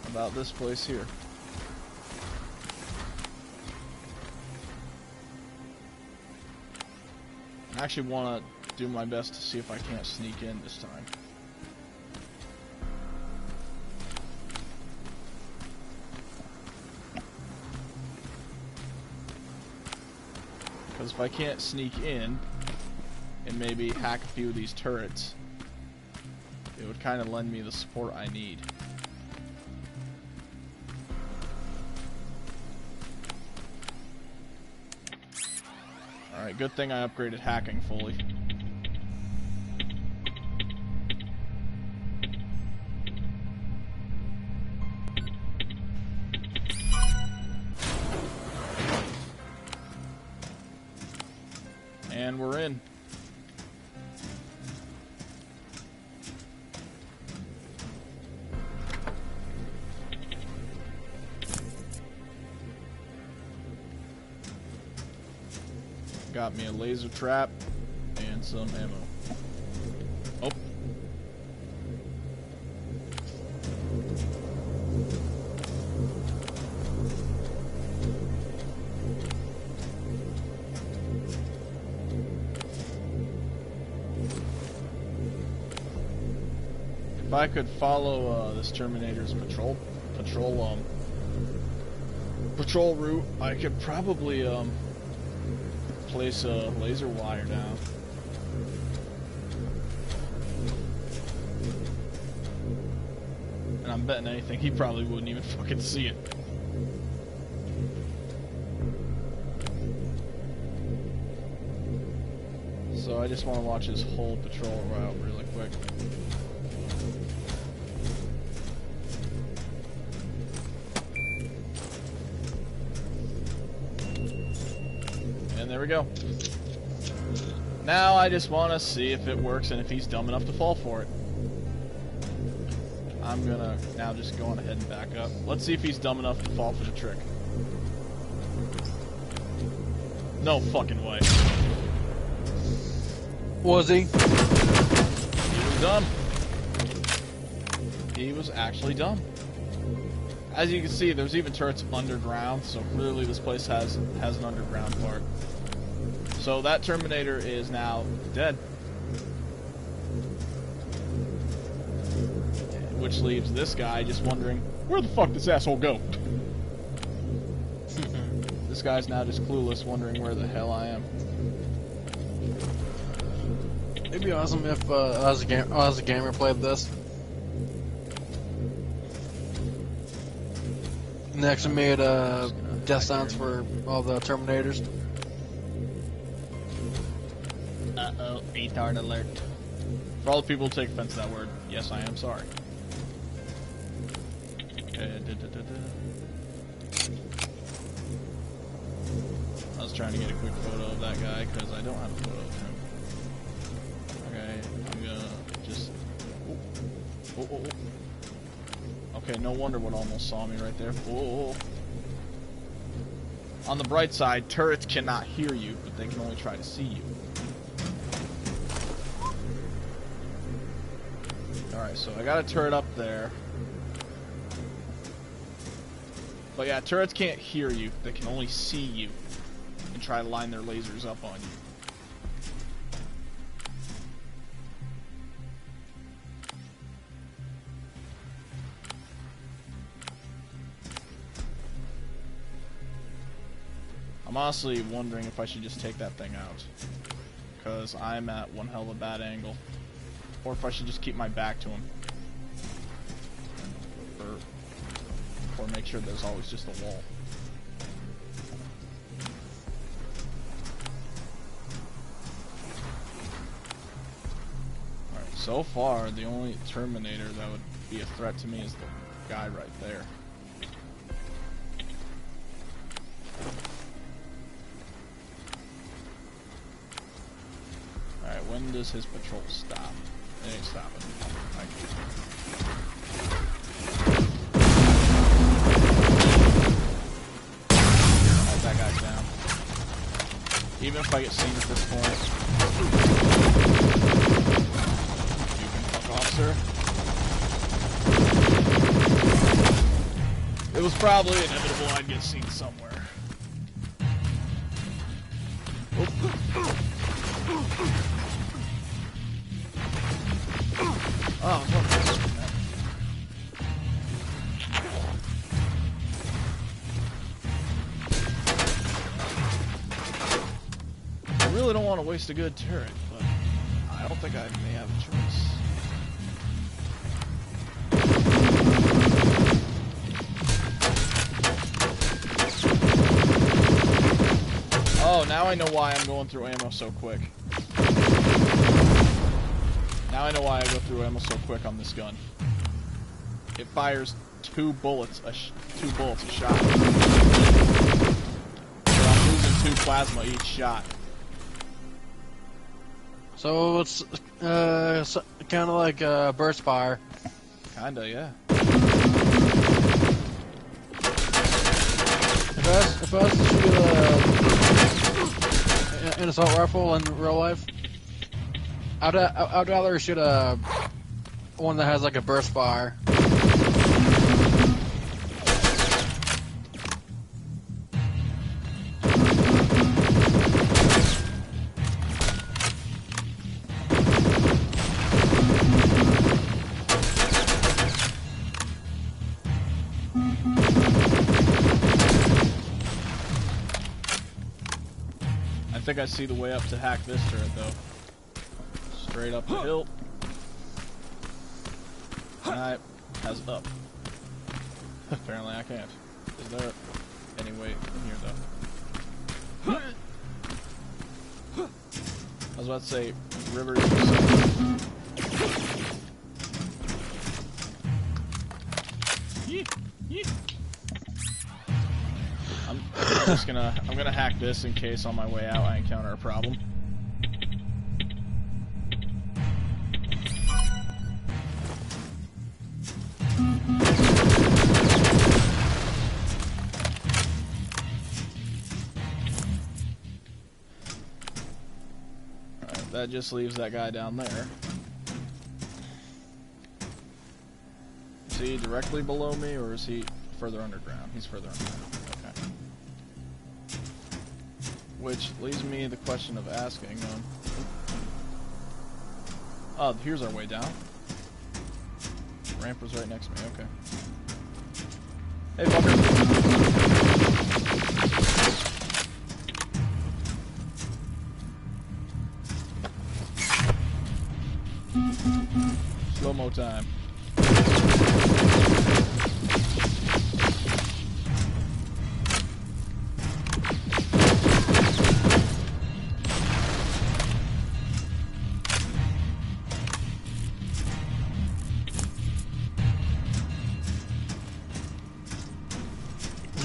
about this place here. I actually want to do my best to see if I can't sneak in this time. Because if I can't sneak in and maybe hack a few of these turrets, it would kind of lend me the support I need. Alright, good thing I upgraded hacking fully. And we're in. Got me a laser trap and some ammo. Oh. If I could follow this Terminator's patrol route, I could probably place a laser wire down. And I'm betting anything he probably wouldn't even fucking see it. so I just want to watch his whole patrol route really quick. And there we go. Now I just want to see if it works and if he's dumb enough to fall for it. I'm gonna now just go on ahead and back up. Let's see if he's dumb enough to fall for the trick. No fucking way. Was he? He was dumb. He was actually dumb. As you can see, there's even turrets underground, so clearly this place has an underground part. So that Terminator is now dead. Which leaves this guy just wondering, where the fuck did this asshole go? This guy's now just clueless, wondering where the hell I am. It'd be awesome if I was a gamer played this. And they actually made death sounds for all the Terminators. Uh-oh, retard alert. For all the people who take offense to that word, yes, I am sorry. I was trying to get a quick photo of that guy because I don't have a photo of him. Okay, I'm gonna just... Oh. Okay, no wonder what almost saw me right there. Oh. On the bright side, turrets cannot hear you, but they can only try to see you. Alright, so I got a turret up there. But yeah, turrets can't hear you, they can only see you and try to line their lasers up on you. I'm honestly wondering if I should just take that thing out, because I'm at one hell of a bad angle, or if I should just keep my back to him, or make sure there's always just a wall. Alright, so far the only Terminator that would be a threat to me is the guy right there. Alright, when does his patrol stop? It ain't stopping. Alright, that guy's down. Even if I get seen at this point, you can fuck off, sir. It was probably inevitable I'd get seen somewhere. Oh, I really don't want to waste a good turret, but I don't think I may have a choice. Oh, now I know why I'm going through ammo so quick. Now I know why I go through ammo so quick on this gun. It fires two bullets a shot. So I'm losing 2 plasma each shot. So it's kind of like burst fire. Kinda, yeah. If I was to shoot an assault rifle in real life, I'd rather shoot one that has like a burst fire. I think I see the way up to hack this turret though. Straight up the hill. Alright, how's it up? Apparently I can't. Is there any way in here though? I was about to say, Rivers. I'm gonna hack this in case on my way out I encounter a problem. Alright, that just leaves that guy down there. Is he directly below me, or is he further underground? He's further underground. Okay. Which leaves me the question of asking, oh, here's our way down. Ramp was right next to me, okay. Hey, fucker. Slow-mo time.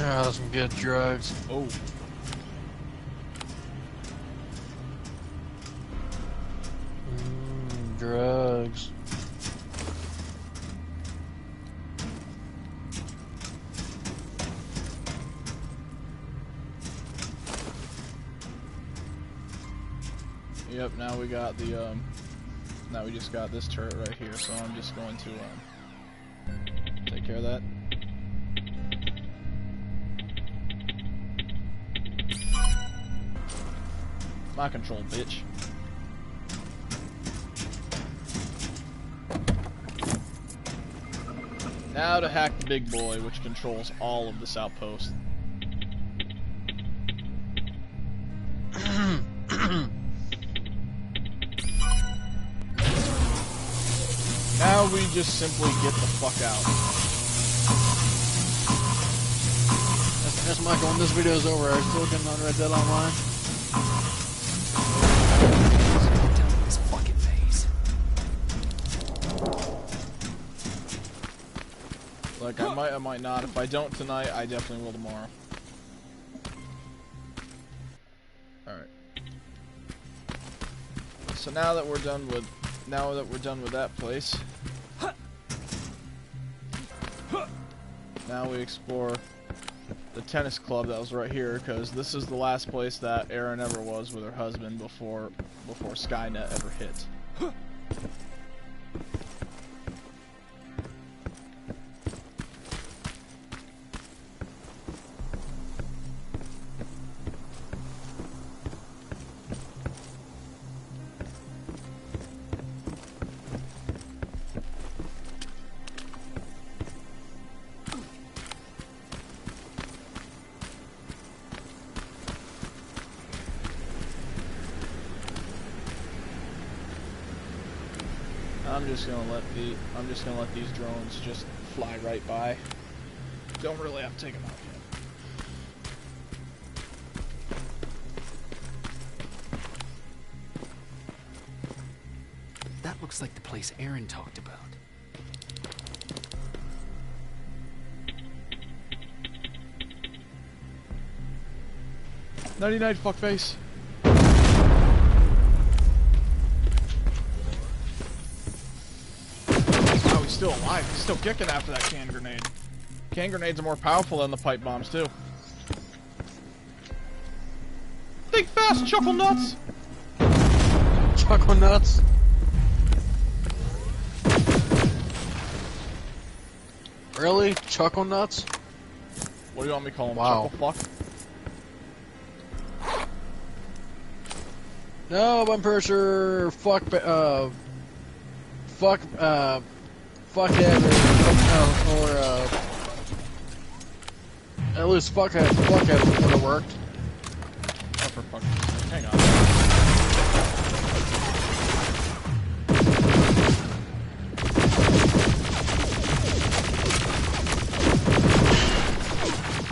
Oh, some good drugs. Oh. Drugs. Yep, now we got the, now we just got this turret right here, so I'm just going to, take care of that. My control, bitch. Now to hack the big boy, which controls all of this outpost. Now we just simply get the fuck out. That's Michael, when this video is over, are you still getting on Red Dead Online? This fucking maze. Like, I might not. If I don't tonight, I definitely will tomorrow. Alright. So now that we're done with that place, now we explore the tennis club that was right here, because this is the last place that Erin ever was with her husband before Skynet ever hit. I'm just gonna let these drones just fly right by. Don't really have to take them out yet. That looks like the place Erin talked about. "99 fuckface." Still alive. He's still kicking after that can grenade. Can grenades are more powerful than the pipe bombs, too. Think fast, chuckle nuts! Chuckle nuts? Really? Chuckle nuts? What do you want me to call him? Wow. Chuckle fuck? No, I'm pretty sure fuckhead or at least fuckhead would have worked. Oh, for fuck's sake. Hang on.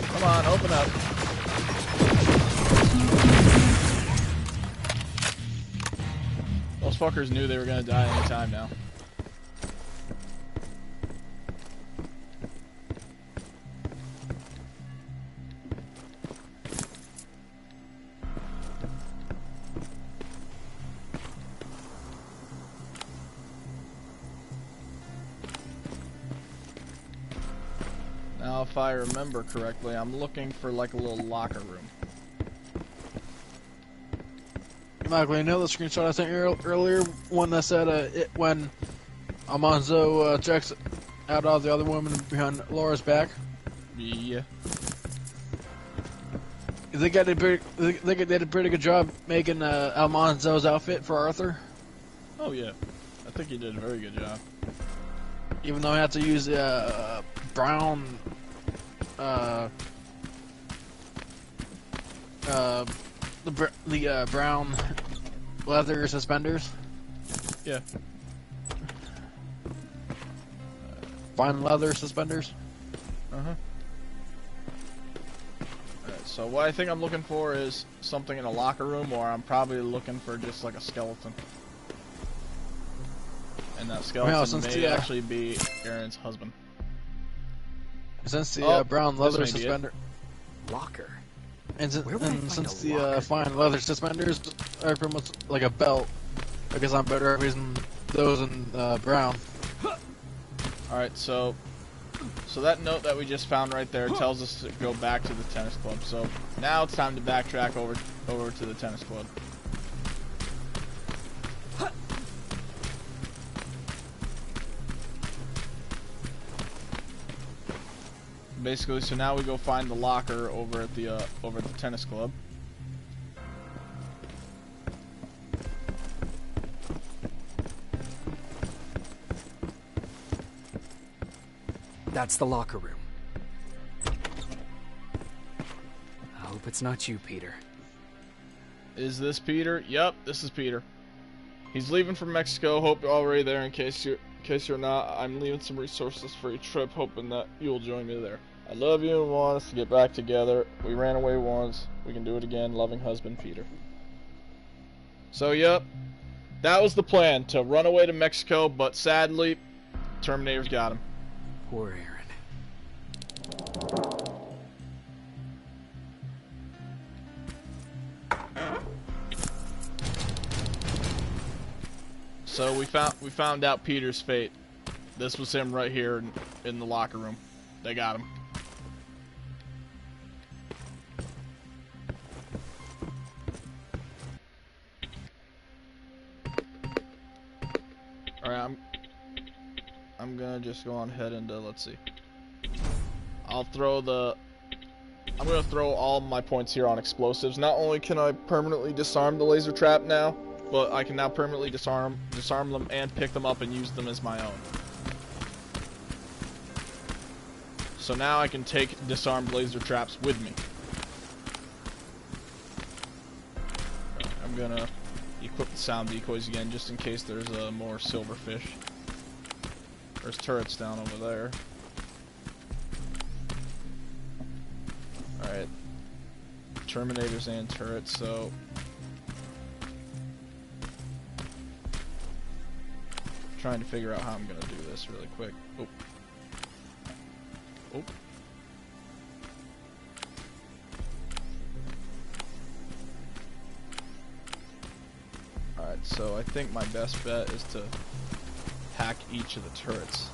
Come on, open up. Those fuckers knew they were gonna die any time now. Now, if I remember correctly, I'm looking for like a little locker room. Michael, you know the screenshot I sent you earlier? One that said when Almanzo checks out all the other women behind Laura's back? Yeah. They did a pretty good job making Almanzo's outfit for Arthur. Oh yeah, I think he did a very good job. Even though I had to use brown, the brown leather suspenders. Yeah. Fine leather suspenders. Alright, so what I think I'm looking for is something in a locker room, or I'm probably looking for just like a skeleton. And that skeleton may actually be Aaron's husband. Since the brown leather suspender locker, and since the fine leather suspenders are pretty much like a belt, I guess I'm better off using those in brown. Alright, so that note that we just found right there tells us to go back to the tennis club. So now it's time to backtrack over to the tennis club. Basically, so now we go find the locker over at the tennis club. That's the locker room. I hope it's not you, Peter. Is this Peter? Yep, this is Peter. He's leaving from Mexico. Hope you're already there. In case you're not, I'm leaving some resources for your trip, hoping that you'll join me there. I love you and want us to get back together. We ran away once. We can do it again. Loving husband, Peter. So, yep. That was the plan, to run away to Mexico, but sadly, Terminator's got him. Poor Aaron. So we found out Peter's fate. This was him right here in the locker room. They got him. Alright, I'm gonna just go on ahead and let's see. I'm gonna throw all my points here on explosives. Not only can I permanently disarm the laser trap now, but I can now permanently disarm them and pick them up and use them as my own. So now I can take disarmed laser traps with me. I'm gonna equip the sound decoys again just in case there's more silverfish. There's turrets down over there. Alright. Terminators and turrets, so... trying to figure out how I'm gonna do this really quick. Oh. Oh. Alright, so I think my best bet is to hack each of the turrets.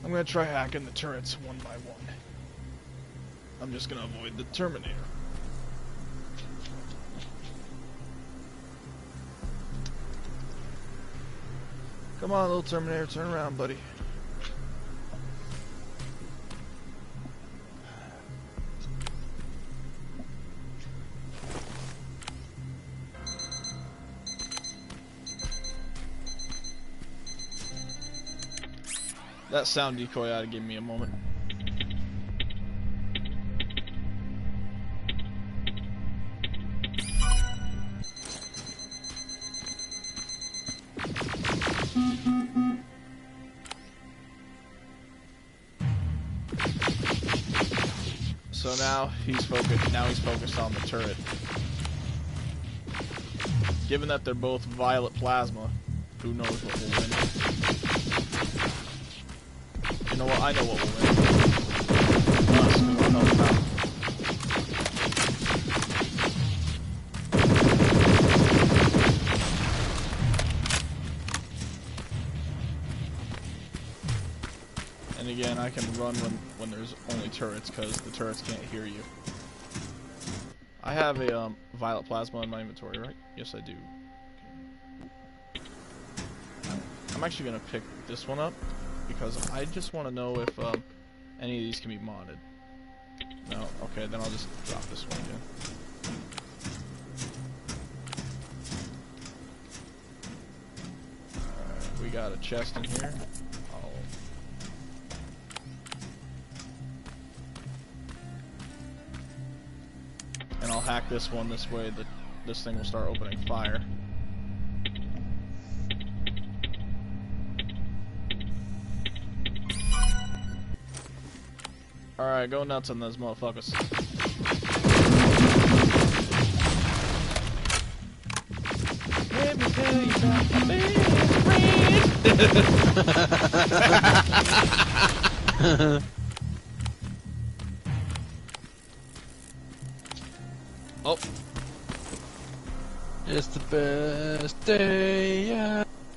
I'm gonna try hacking the turrets one by one. I'm just gonna avoid the Terminator. Come on, little Terminator, turn around, buddy. That sound decoy ought to give me a moment. So now he's focused on the turret. Given that they're both violet plasma, who knows what will win. You know what? I know what will win. Us, 'cause I'll help him out. And again, I can run when there's only turrets, because the turrets can't hear you. I have a violet plasma in my inventory, right? Yes, I do. I'm actually gonna pick this one up because I just want to know if any of these can be modded. No, okay, then I'll just drop this one again. Alright, we got a chest in here. And I'll hack this one this way that this thing will start opening fire. Alright, go nuts on those motherfuckers. Let me tell you about my best friend. Oh. It's the best day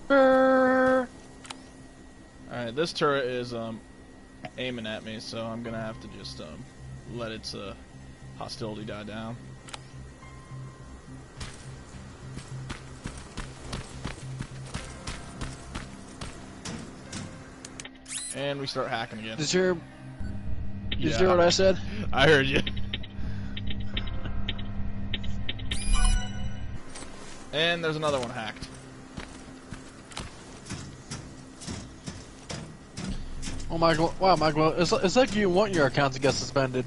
ever. Alright, this turret is aiming at me, so I'm gonna have to just let its hostility die down. And we start hacking again. Did you hear what I said? I heard you. And there's another one hacked. Oh Michael, wow Michael, it's like you want your account to get suspended.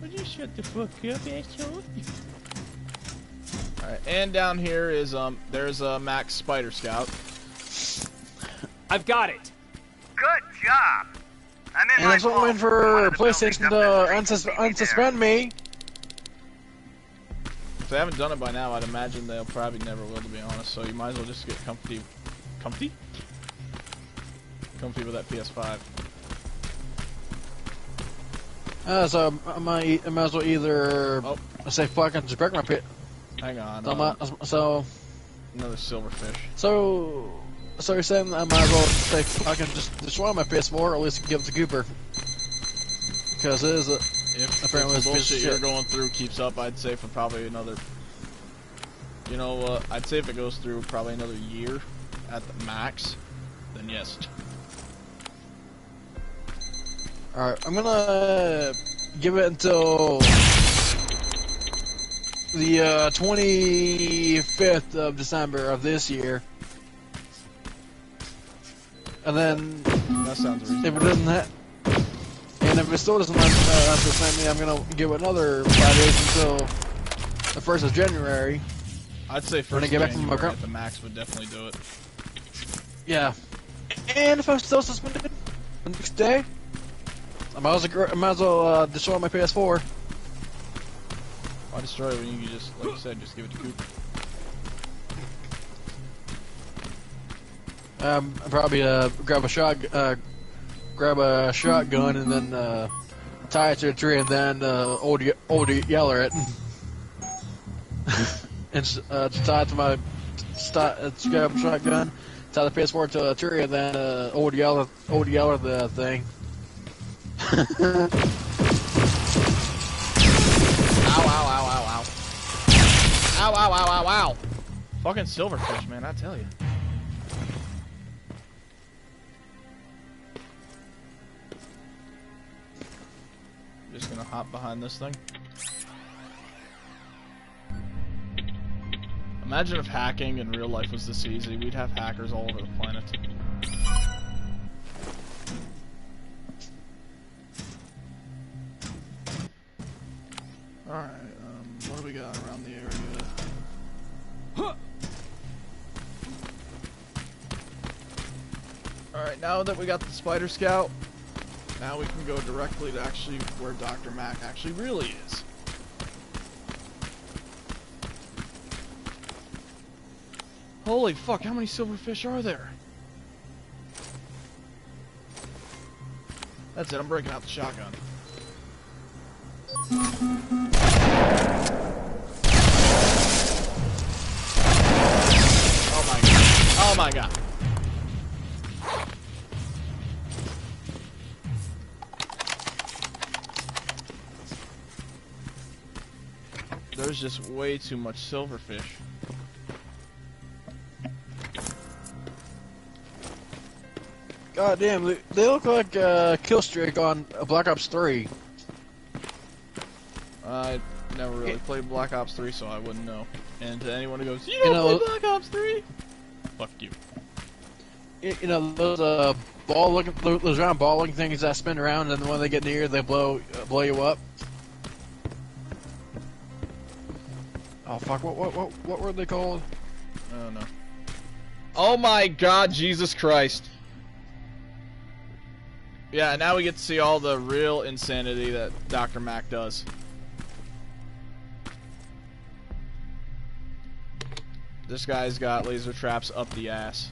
Would you shut the fuck up, asshole? Alright, and down here is there's a Max Spider Scout. I've got it. Good job. I'm in and I was waiting for PlayStation to unsuspend me. If they haven't done it by now, I'd imagine they'll probably never will, to be honest. So you might as well just get comfy with that PS5. So I might as well either say fuck and just break my pit. Hang on. So another silverfish. So you're saying I might as well say fuck and just destroy my PS4, or at least give it to Cooper? Because it is apparently the bullshit you're going through keeps up, I'd say for probably another. You know, I'd say if it goes through probably another year at the max, then yes. Alright, I'm gonna give it until the 25th of December of this year. And then, that sounds reasonable. If it doesn't and if it still doesn't suspend me, I'm gonna give it another 5 days until the 1st of January. I'd say first of January at the max would definitely do it. Yeah. And if I'm still suspended the next day, I might as well destroy my PS4. Why destroy it when you can just, like you said, just give it to Coop? Probably grab a shotgun and then tie it to a tree and then old yeller it. And tie it to my grab a shotgun, tie the PS4 to a tree and then old yeller the thing. Ow, ow, ow, ow, ow. Ow, ow, ow, ow, ow. Fucking silverfish, man, I tell you. Just gonna hop behind this thing. Imagine if hacking in real life was this easy. We'd have hackers all over the planet. Alright, what do we got around the area? Alright, now that we got the Spider Scout, Now we can go directly to actually where Dr. Mack actually really is. Holy fuck, how many silverfish are there? That's it, I'm breaking out the shotgun. Oh my god. Oh my god. There's just way too much silverfish. God damn, they look like kill streak on Black Ops 3. I never really played Black Ops 3, so I wouldn't know. And to anyone who goes, you don't play Black Ops 3? Fuck you. You know those those round ball-looking things that spin around, and when they get near, they blow you up. Oh fuck! What were they called? I don't know. Oh my God, Jesus Christ! Yeah, now we get to see all the real insanity that Dr. Mack does. This guy's got laser traps up the ass.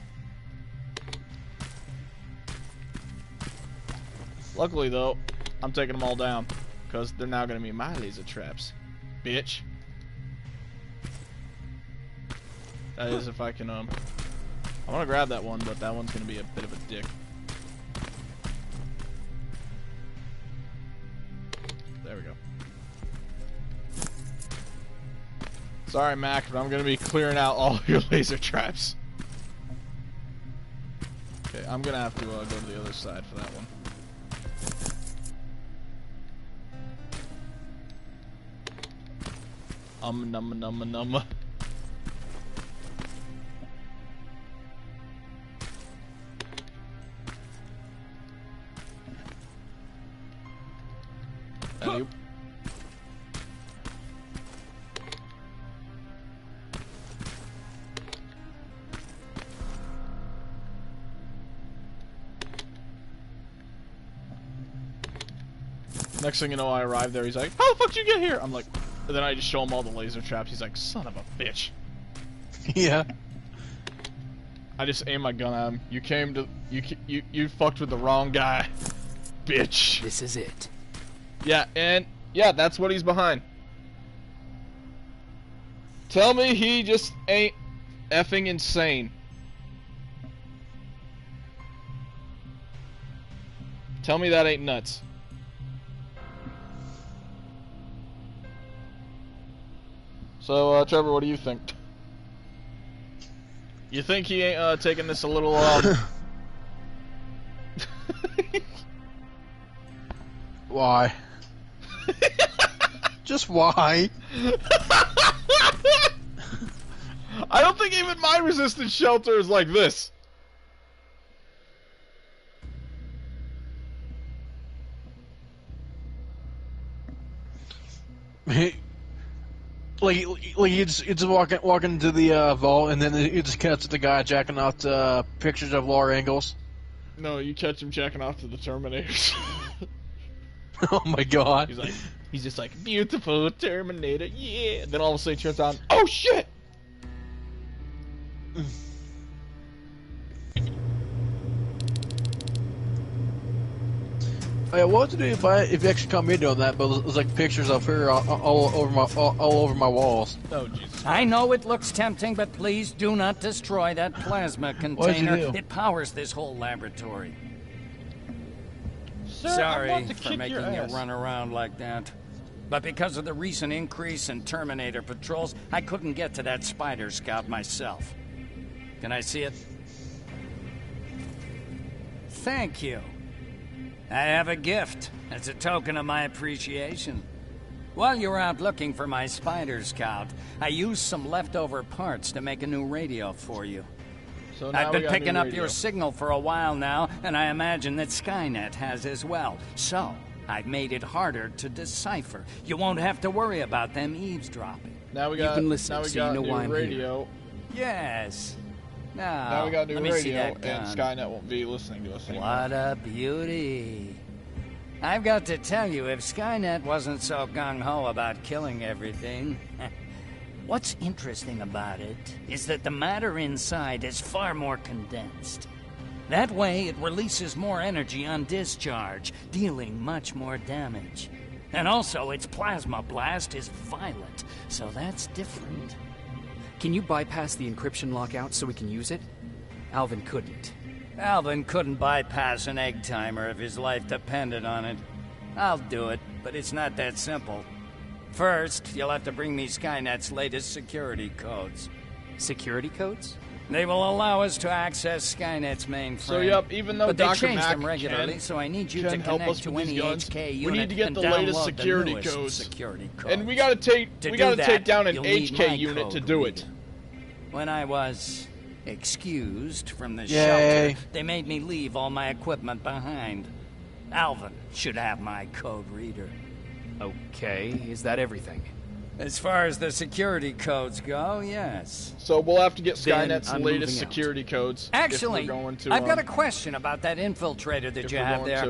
Luckily, though, I'm taking them all down, because they're now going to be my laser traps. Bitch. That is if I can, I want to grab that one, but that one's going to be a bit of a dick. There we go. Sorry, Mac, but I'm going to be clearing out all of your laser traps. Okay, I'm going to have to go to the other side for that one. Num. Alley-oop. Next thing you know, I arrive there, he's like, how the fuck did you get here? I'm like, and then I just show him all the laser traps. He's like, son of a bitch. Yeah. I just aim my gun at him. You came to, you fucked with the wrong guy. Bitch. This is it. Yeah, and yeah, that's what he's behind. Tell me he just ain't effing insane. Tell me that ain't nuts. So, Trevor, what do you think? You think he ain't taking this a little Why? Just why? I don't think even my resistance shelter is like this. Like you just walking into the vault, and then you just catch the guy jacking off to pictures of Laura Ingalls. No, you catch him jacking off to the Terminators. Oh my God! He's just like, beautiful Terminator, yeah. And then all of a sudden he turns on, oh shit! Yeah, what to do if you actually come in on that? But it's like pictures of her all over my walls. Oh Jesus! I know it looks tempting, but please do not destroy that plasma container. It powers this whole laboratory. Sir, Sorry for making you run around like that. But because of the recent increase in Terminator patrols, I couldn't get to that Spider Scout myself. Can I see it? Thank you. I have a gift as a token of my appreciation. While you were out looking for my Spider Scout, I used some leftover parts to make a new radio for you. So now I've been picking up your signal for a while now, and I imagine that Skynet has as well. So, I've made it harder to decipher. You won't have to worry about them eavesdropping. Now we got, you can listen, now we so got you know why I'm radio. Here. Yes. Now we got new let me see radio, that gun. and Skynet won't be listening to us anymore. What a beauty. I've got to tell you, if Skynet wasn't so gung-ho about killing everything... What's interesting about it is that the matter inside is far more condensed. That way, it releases more energy on discharge, dealing much more damage. And also, its plasma blast is violent, so that's different. Can you bypass the encryption lockout so we can use it? Alvin couldn't. Alvin couldn't bypass an egg timer if his life depended on it. I'll do it, but it's not that simple. First, you'll have to bring me Skynet's latest security codes. Security codes? They will allow us to access Skynet's mainframe. So yep, even though but they Dr. change Mac them regularly, so I need you to connect to any HK unit we need to get and the latest download security the newest codes. security codes. And we gotta take take down an HK unit to do it. When I was excused from the Yay. shelter, they made me leave all my equipment behind. Alvin should have my code reader. Okay, is that everything? As far as the security codes go, yes. So we'll have to get Skynet's I'm latest moving out. security codes. Actually, if we're going to, I've got a question about that infiltrator that you have there.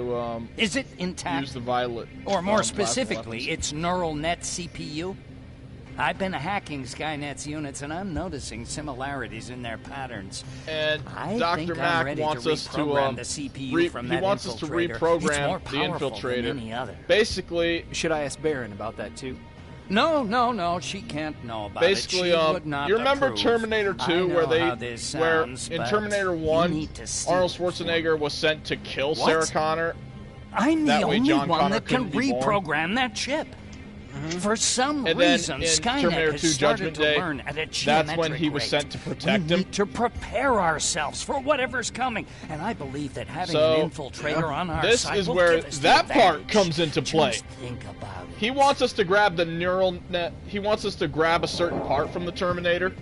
Is it intact? Use the violet. Or more plasma specifically, weapons. its neural net CPU? I've been hacking Skynet's units, and I'm noticing similarities in their patterns. And I Dr. think I'm Mac ready wants to us to reprogram the CPU from that wants us to infiltrator. It's reprogram more the powerful infiltrator. than any other. Basically, should I ask Baron about that too? No, she can't know about basically, it. She would not you remember approve. Terminator 2 I where know how this sounds, in but Terminator you 1, need to steal Arnold it Schwarzenegger was sent to kill What? Sarah Connor. I'm the That way only John one Connor that can couldn't be born. reprogram that chip. For some And then reason, in Skynet Terminator has 2 started Judgment to Day, learn at a geometric that's when he was rate. sent to protect We him. need to prepare ourselves for whatever's coming, and I believe that having So, an infiltrator on our this side is will where give us the that part advantage. comes into play. Just think about it. He wants us to grab the neural net. He wants us to grab a certain part from the Terminator,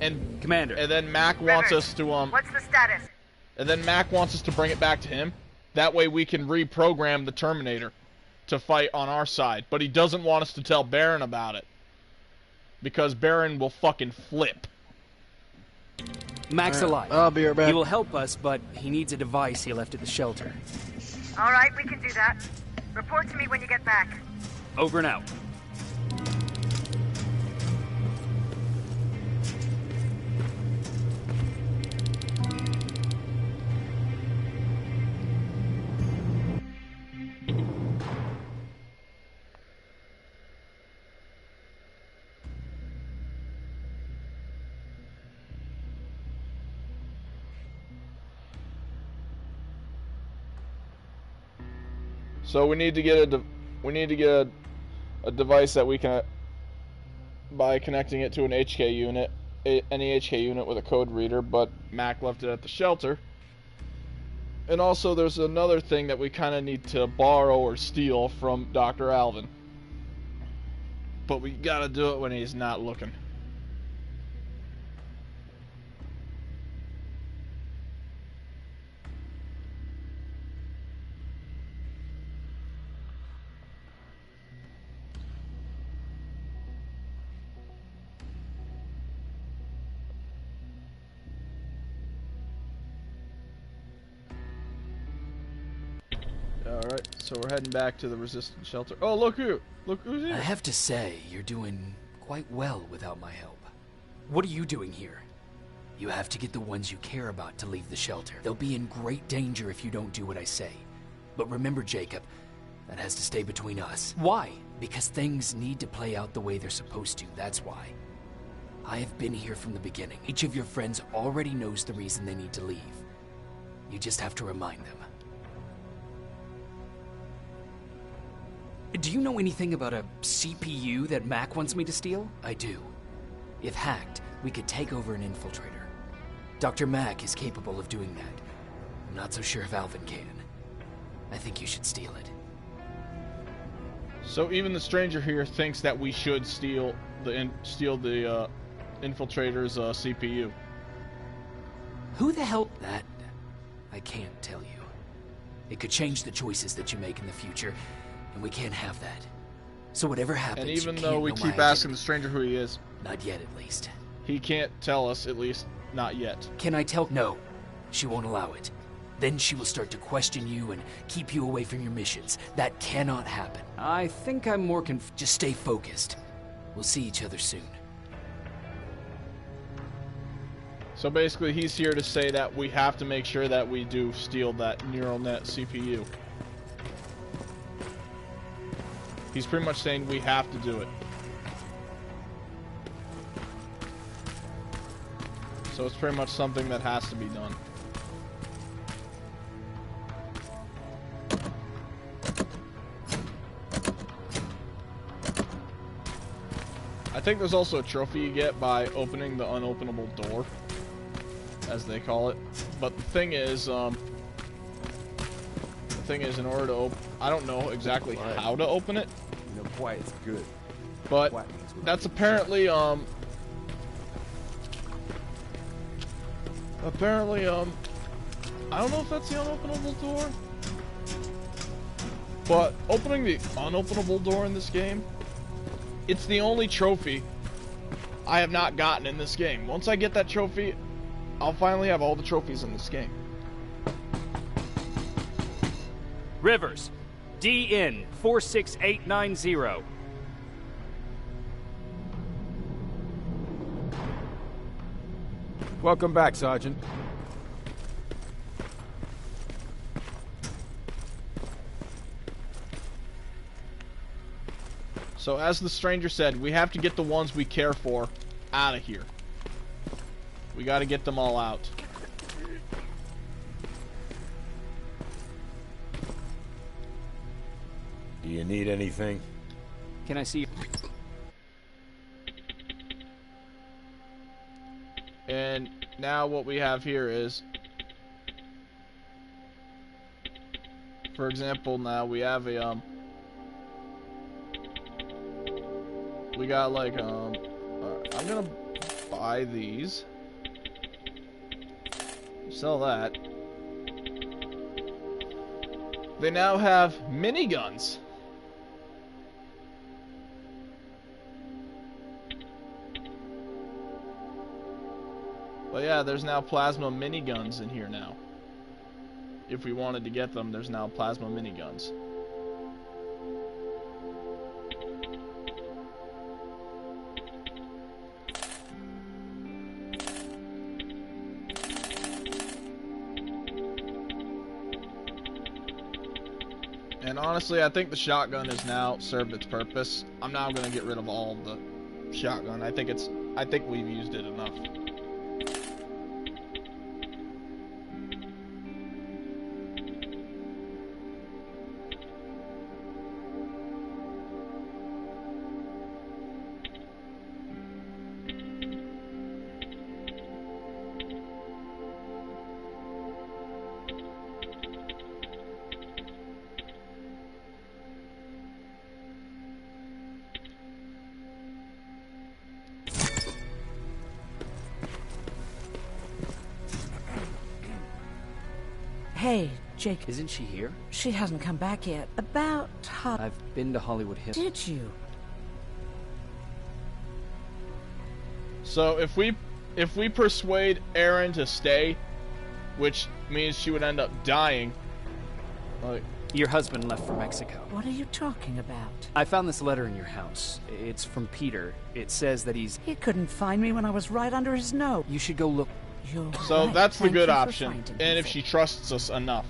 and Commander. And then Mac wants us to What's the status? And then Mac wants us to bring it back to him. That way we can reprogram the Terminator to fight on our side. But he doesn't want us to tell Baron about it, because Baron will fucking flip. Mac's alive. I'll be right back. He will help us, but he needs a device he left at the shelter. All right, we can do that. Report to me when you get back. Over and out. So we need to get a device that we can, by connecting it to an HK unit, any HK unit with a code reader. But Mac left it at the shelter. And also, there's another thing that we kind of need to borrow or steal from Dr. Alvin. But we gotta do it when he's not looking. Alright, so we're heading back to the resistance shelter. Oh, look who! Look who's here! I have to say, you're doing quite well without my help. What are you doing here? You have to get the ones you care about to leave the shelter. They'll be in great danger if you don't do what I say. But remember, Jacob, that has to stay between us. Why? Because things need to play out the way they're supposed to, that's why. I have been here from the beginning. Each of your friends already knows the reason they need to leave. You just have to remind them. Do you know anything about a CPU that Mac wants me to steal? I do. If hacked, we could take over an infiltrator. Dr. Mac is capable of doing that. I'm not so sure if Alvin can. I think you should steal it. So even the stranger here thinks that we should steal the infiltrator's CPU. Who the hell? That I can't tell you. It could change the choices that you make in the future, and we can't have that. So whatever happens, And even you though can't we know keep my asking identity. the stranger who he is, Not yet, at least. he can't tell us, at least not yet. Can I tell? No. She won't allow it. Then she will start to question you and keep you away from your missions. That cannot happen. I think I'm more Just stay focused. We'll see each other soon. So basically, he's here to say that we have to make sure that we do steal that neural net CPU. He's pretty much saying we have to do it. So it's pretty much something that has to be done. I think there's also a trophy you get by opening the unopenable door, as they call it. But the thing is, in order to open, I don't know exactly how to open it. You know, quiet's good. But that's apparently, I don't know if that's the unopenable door. But opening the unopenable door in this game, it's the only trophy I have not gotten in this game. Once I get that trophy, I'll finally have all the trophies in this game. Rivers, DN 46890. Welcome back, Sergeant. So as the stranger said, we have to get the ones we care for out of here. We got to get them all out. Do you need anything? Can I see? And now what we have here is, for example, now we have a we got like I'm gonna buy these, sell that. They now have miniguns. But yeah, there's now plasma miniguns in here now. If we wanted to get them, there's now plasma miniguns. And honestly, I think the shotgun has now served its purpose. I'm now going to get rid of all of the shotgun. I think we've used it enough. Hey, Jake. Isn't she here? She hasn't come back yet. About how... I've been to Hollywood Hills. Did you? So if we persuade Erin to stay, which means she would end up dying. Like, your husband left for Mexico. What are you talking about? I found this letter in your house. It's from Peter. It says that he couldn't find me when I was right under his nose. You should go look. So right. that's the Thank good you for option, finding and me. if she trusts us enough.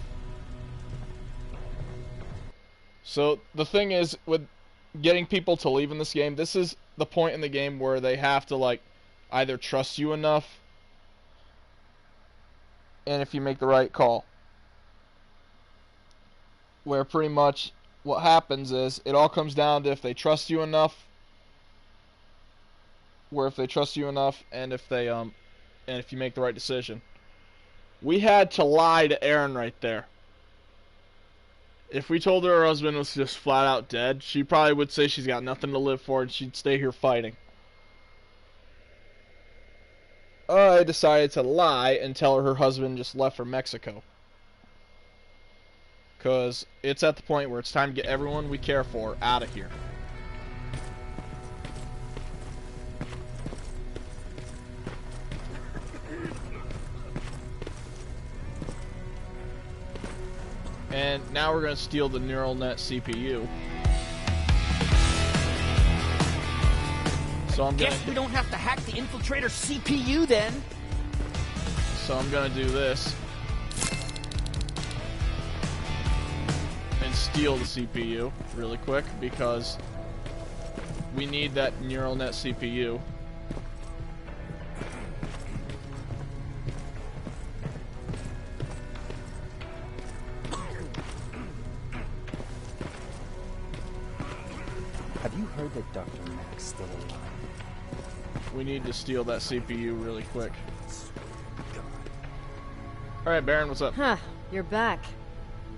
So the thing is, with getting people to leave in this game, this is the point in the game where they have to like either trust you enough, and if you make the right call, where pretty much what happens is it all comes down to if they trust you enough, and if you make the right decision. We had to lie to Erin right there. If we told her husband was just flat out dead, she probably would say she's got nothing to live for and she'd stay here fighting. I decided to lie and tell her husband just left for Mexico. Because it's at the point where it's time to get everyone we care for out of here. And now we're going to steal the neural net CPU. So I'm Guess we don't have to hack the infiltrator CPU then. So I'm going to do this. And steal the CPU really quick because we need that neural net CPU. Have you heard that Dr. Mack's still alive? We need to steal that CPU really quick. Alright, Baron, what's up? Huh, you're back.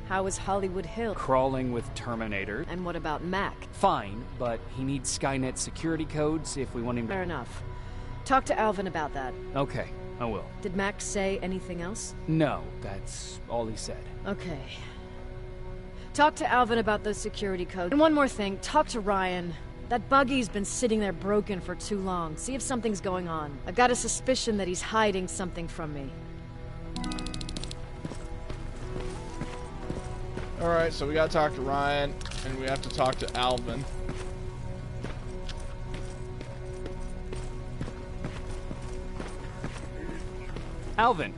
How is Hollywood Hill? Crawling with Terminator. And what about Mac? Fine, but he needs Skynet security codes if we want him to... Fair enough. Talk to Alvin about that. Okay, I will. Did Mac say anything else? No, that's all he said. Okay. Talk to Alvin about those security codes. And one more thing, talk to Ryan. That buggy's been sitting there broken for too long. See if something's going on. I've got a suspicion that he's hiding something from me. Alright, so we gotta talk to Ryan, and we have to talk to Alvin. Alvin!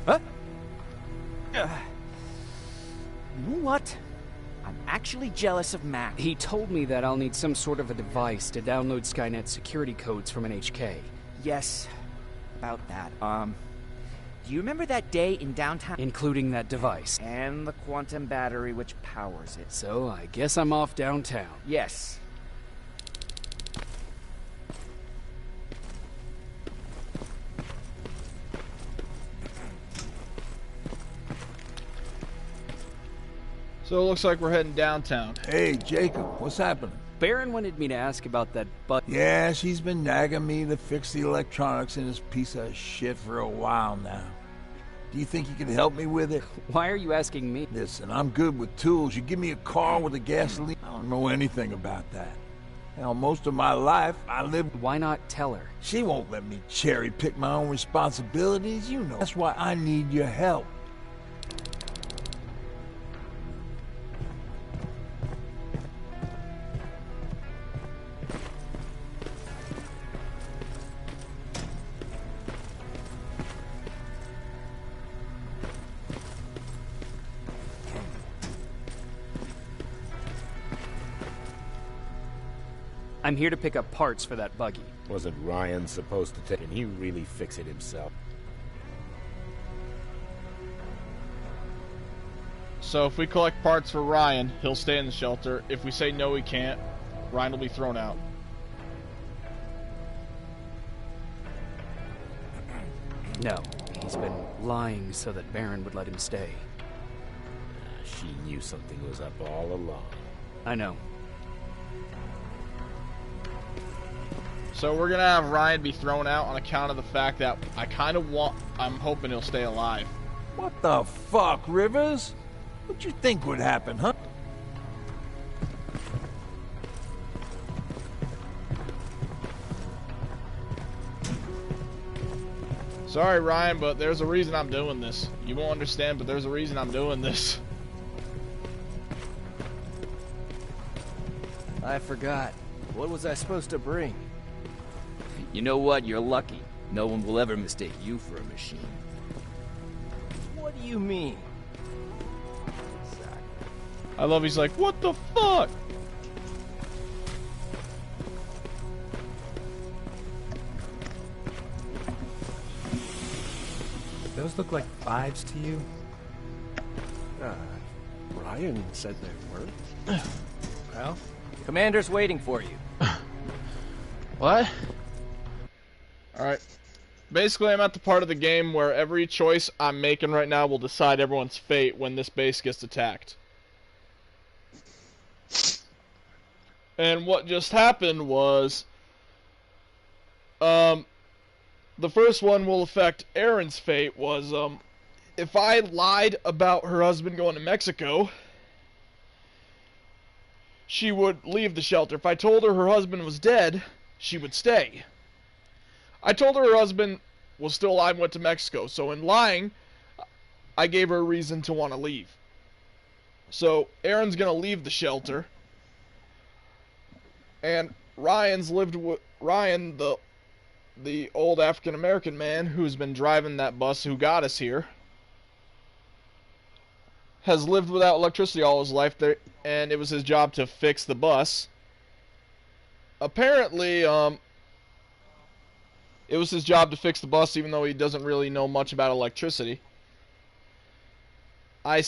Huh? You know what? I'm actually jealous of Mac. He told me that I'll need some sort of a device to download Skynet security codes from an HK. Yes, about that. Do you remember that day in downtown? Including that device. And the quantum battery which powers it. So I guess I'm off downtown. Yes. So it looks like we're heading downtown. Hey, Jacob, what's happening? Baron wanted me to ask about that Yeah, she's been nagging me to fix the electronics in this piece of shit for a while now. Do you think you can help me with it? Why are you asking me? Listen, I'm good with tools. You give me a car with a gasoline, I don't know anything about that. Hell, most of my life, I lived... Why not tell her? She won't let me cherry-pick my own responsibilities, you know. That's why I need your help. I'm here to pick up parts for that buggy. Wasn't Ryan supposed to take it? Can he really fix it himself? So if we collect parts for Ryan, he'll stay in the shelter. If we say no, he can't, Ryan will be thrown out. No, he's been lying so that Baron would let him stay. She knew something was up all along. I know. So we're gonna have Ryan be thrown out on account of the fact that I'm hoping he'll stay alive. What the fuck, Rivers? What'd you think would happen, huh? Sorry, Ryan, but there's a reason I'm doing this. You won't understand, but there's a reason I'm doing this. I forgot. What was I supposed to bring? You know what? You're lucky. No one will ever mistake you for a machine. What do you mean? I love he's like, what the fuck? Those look like 5s to you? Ryan said they were. Well, Commander's waiting for you. What? Alright. Basically, I'm at the part of the game where every choice I'm making right now will decide everyone's fate when this base gets attacked. And what just happened was... the first one will affect Erin's fate was, if I lied about her husband going to Mexico, she would leave the shelter. If I told her husband was dead, she would stay. I told her husband was still alive and went to Mexico, so in lying, I gave her a reason to want to leave. So Aaron's gonna leave the shelter, and Ryan's lived with Ryan, the old African American man who's been driving that bus who got us here, has lived without electricity all his life there, and it was his job to fix the bus. Apparently, it was his job to fix the bus even though he doesn't really know much about electricity. I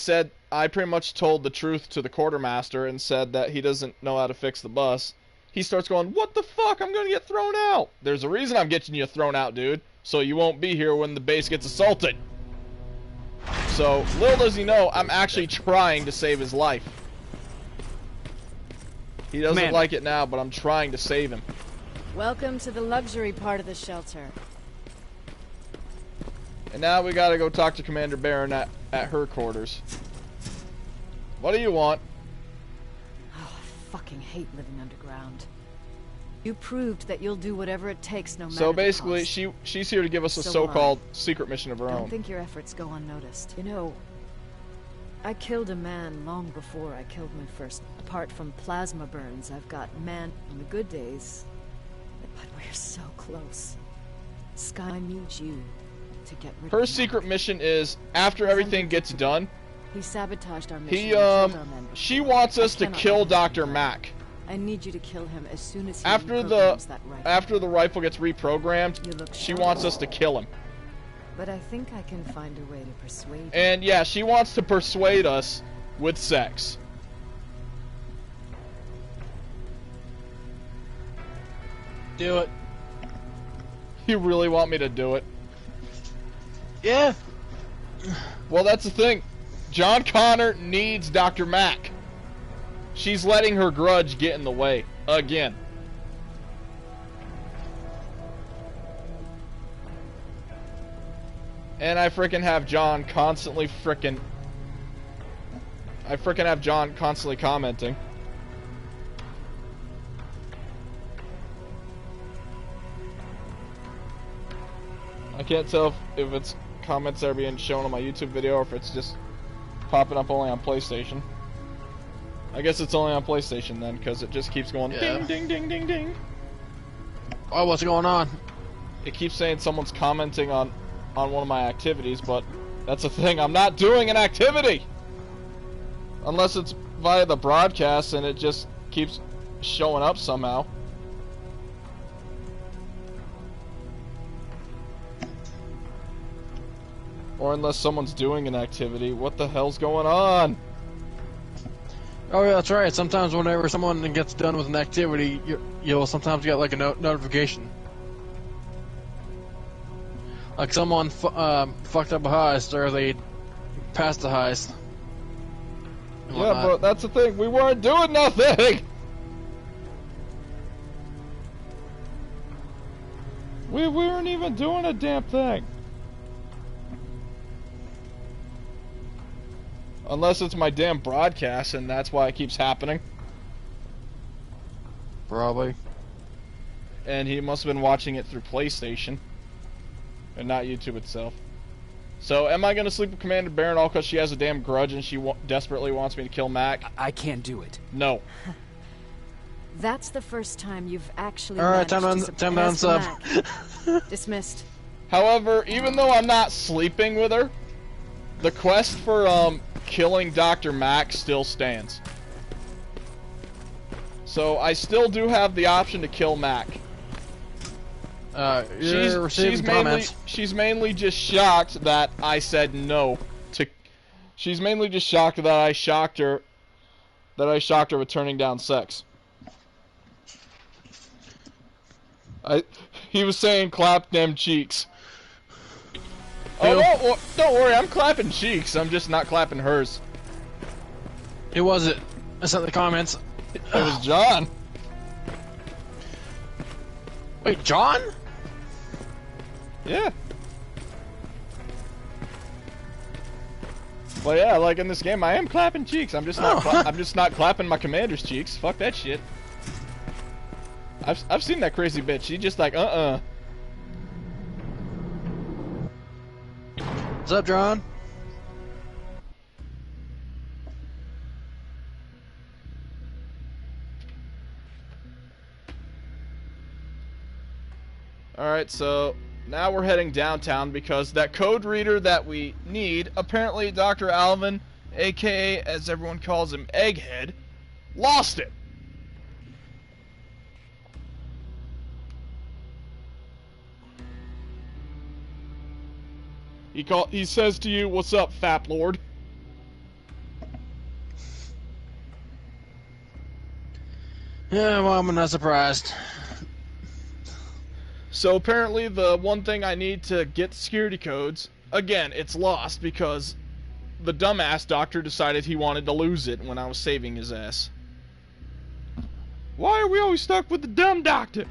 pretty much told the truth to the quartermaster and said that he doesn't know how to fix the bus. He starts going, "What the fuck? I'm gonna get thrown out." There's a reason I'm getting you thrown out, dude. So you won't be here when the base gets assaulted. So, little does he know, I'm actually trying to save his life. He doesn't like it now, but I'm trying to save him. Welcome to the luxury part of the shelter. And now we gotta go talk to Commander Barron at her quarters. What do you want? Oh, I fucking hate living underground. You proved that you'll do whatever it takes, no matter So basically, the cost. she's here to give us a so-called secret mission of her own. Don't think your efforts go unnoticed. You know, I killed a man long before I killed my first. Apart from plasma burns, I've got man on the good days. But we're so close. Sky needs you to get rid of her secret mission is, after everything gets done, he sabotaged our mission. She wants us to kill Dr. Mack. I need you to kill him as soon as he after the rifle gets reprogrammed. She wants us to kill him. But I think I can find a way to persuade you. And yeah, she wants to persuade us with sex. Do it. You really want me to do it? Yeah. Well, that's the thing. John Connor needs Dr. Mack. She's letting her grudge get in the way. Again. And I frickin' have John constantly commenting. I can't tell if it's comments that are being shown on my YouTube video or if it's just popping up only on PlayStation. I guess it's only on PlayStation then, because it just keeps going ding, ding, ding, ding, ding. Oh, what's going on? It keeps saying someone's commenting on one of my activities, but that's the thing, I'm not doing an activity! Unless it's via the broadcast and it just keeps showing up somehow. Or unless someone's doing an activity. What the hell's going on? Oh yeah, that's right. Sometimes whenever someone gets done with an activity, you'll sometimes get like a notification. Like someone fucked up a heist, or they passed the heist. Yeah, but that's the thing. We weren't doing nothing! We weren't even doing a damn thing. Unless it's my damn broadcast, and that's why it keeps happening. Probably. And he must have been watching it through PlayStation, and not YouTube itself. So, am I going to sleep with Commander Barron all because she has a damn grudge and she desperately wants me to kill Mac? I can't do it. No. That's the first time you've actually. All right, time down sub. Dismissed. However, even though I'm not sleeping with her, the quest for killing Dr. Mack still stands. So I still do have the option to kill Mac. She's mainly just shocked that I said no to. She's mainly just shocked that I shocked her. That I shocked her with turning down sex. He was saying clap them cheeks. Oh, don't worry, I'm clapping cheeks. I'm just not clapping hers. Who was it? I sent the comments. It was John. Wait, John? Yeah. Well, yeah, like in this game, I am clapping cheeks. I'm just not. I'm just not clapping my commander's cheeks. Fuck that shit. I've seen that crazy bitch. She just like What's up, John? Alright, so now we're heading downtown because that code reader that we need, apparently Dr. Alvin, aka as everyone calls him, Egghead, lost it. He says to you, "What's up, Fap Lord?" Yeah, well, I'm not surprised. So apparently the one thing I need to get security codes, again, it's lost because the dumbass doctor decided he wanted to lose it when I was saving his ass. Why are we always stuck with the dumb doctor?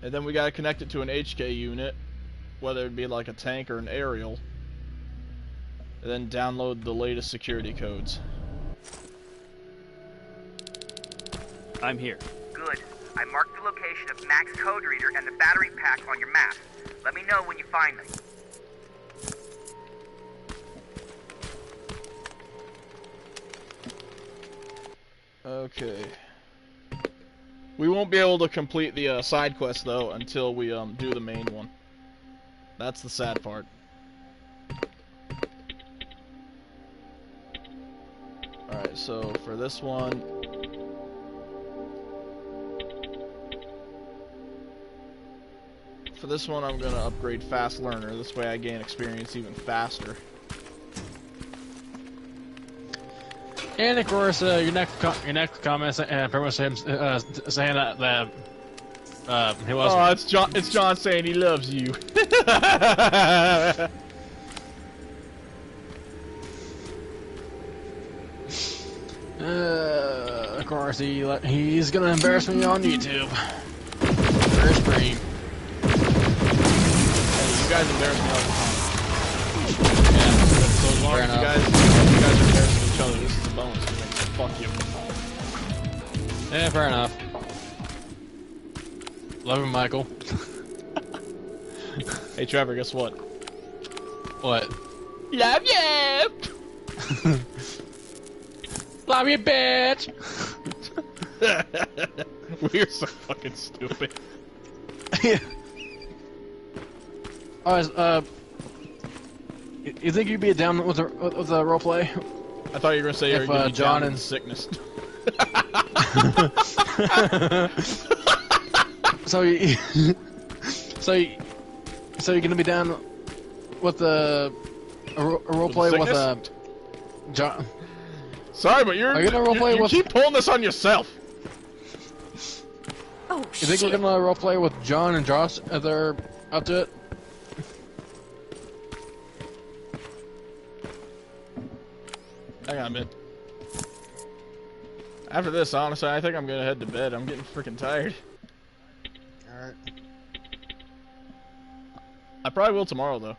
And then we gotta connect it to an HK unit, whether it be like a tank or an aerial, and then download the latest security codes. I'm here. Good. I marked the location of Mac's code reader and the battery pack on your map. Let me know when you find them. Okay. We won't be able to complete the side quest though until we do the main one. That's the sad part. Alright, so for this one, I'm gonna upgrade Fast Learner. This way I gain experience even faster. And of course, your next comment pretty much saying that he was. Oh, it's John saying he loves you. Of course, he's gonna embarrass me on YouTube. For stream. Hey, you guys embarrass me all the time. Yeah, so as long as you guys are embarrassing each other, this is a bonus. Fuck you. Yeah, fair enough. Love him, Michael. Hey, Trevor, guess what? What? Love you! Love you, bitch! We're so fucking stupid. Yeah. Alright, you think you'd be down with the roleplay? I thought you were gonna say you're gonna be John down and in sickness. so you're gonna be down with a roleplay with John. Sorry, but Are you gonna roleplay you with? keep pulling this on yourself. Oh You think we're gonna roleplay with John and Josh if they're up to it? Hang on a minute. After this, honestly, I think I'm gonna head to bed. I'm getting freaking tired. Alright. I probably will tomorrow, though.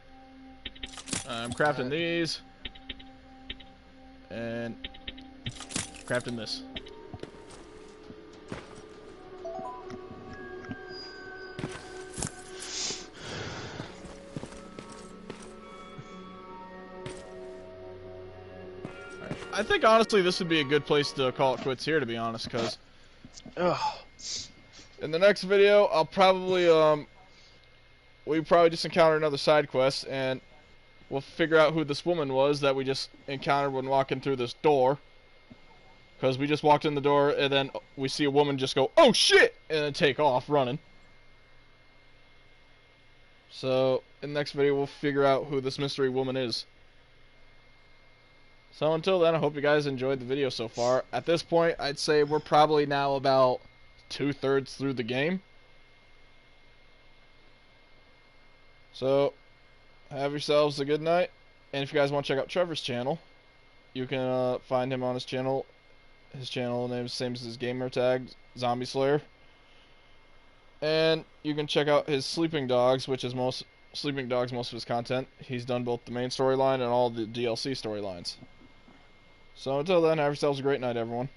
I'm crafting these. And crafting this. I think honestly this would be a good place to call it quits here, to be honest, because in the next video I'll probably we probably just encounter another side quest and we'll figure out who this woman was that we just encountered when walking through this door, because we just walked in the door and then we see a woman just go, "Oh shit!" and then take off running. So in the next video we'll figure out who this mystery woman is. So until then, I hope you guys enjoyed the video so far. At this point, I'd say we're probably now about 2/3 through the game. So, have yourselves a good night. And if you guys want to check out Trevor's channel, you can find him on his channel. His channel name is the same as his gamer tag, Zombie Slayer. And you can check out his Sleeping Dogs, which is most of his content. He's done both the main storyline and all the DLC storylines. So until then, have yourselves a great night, everyone.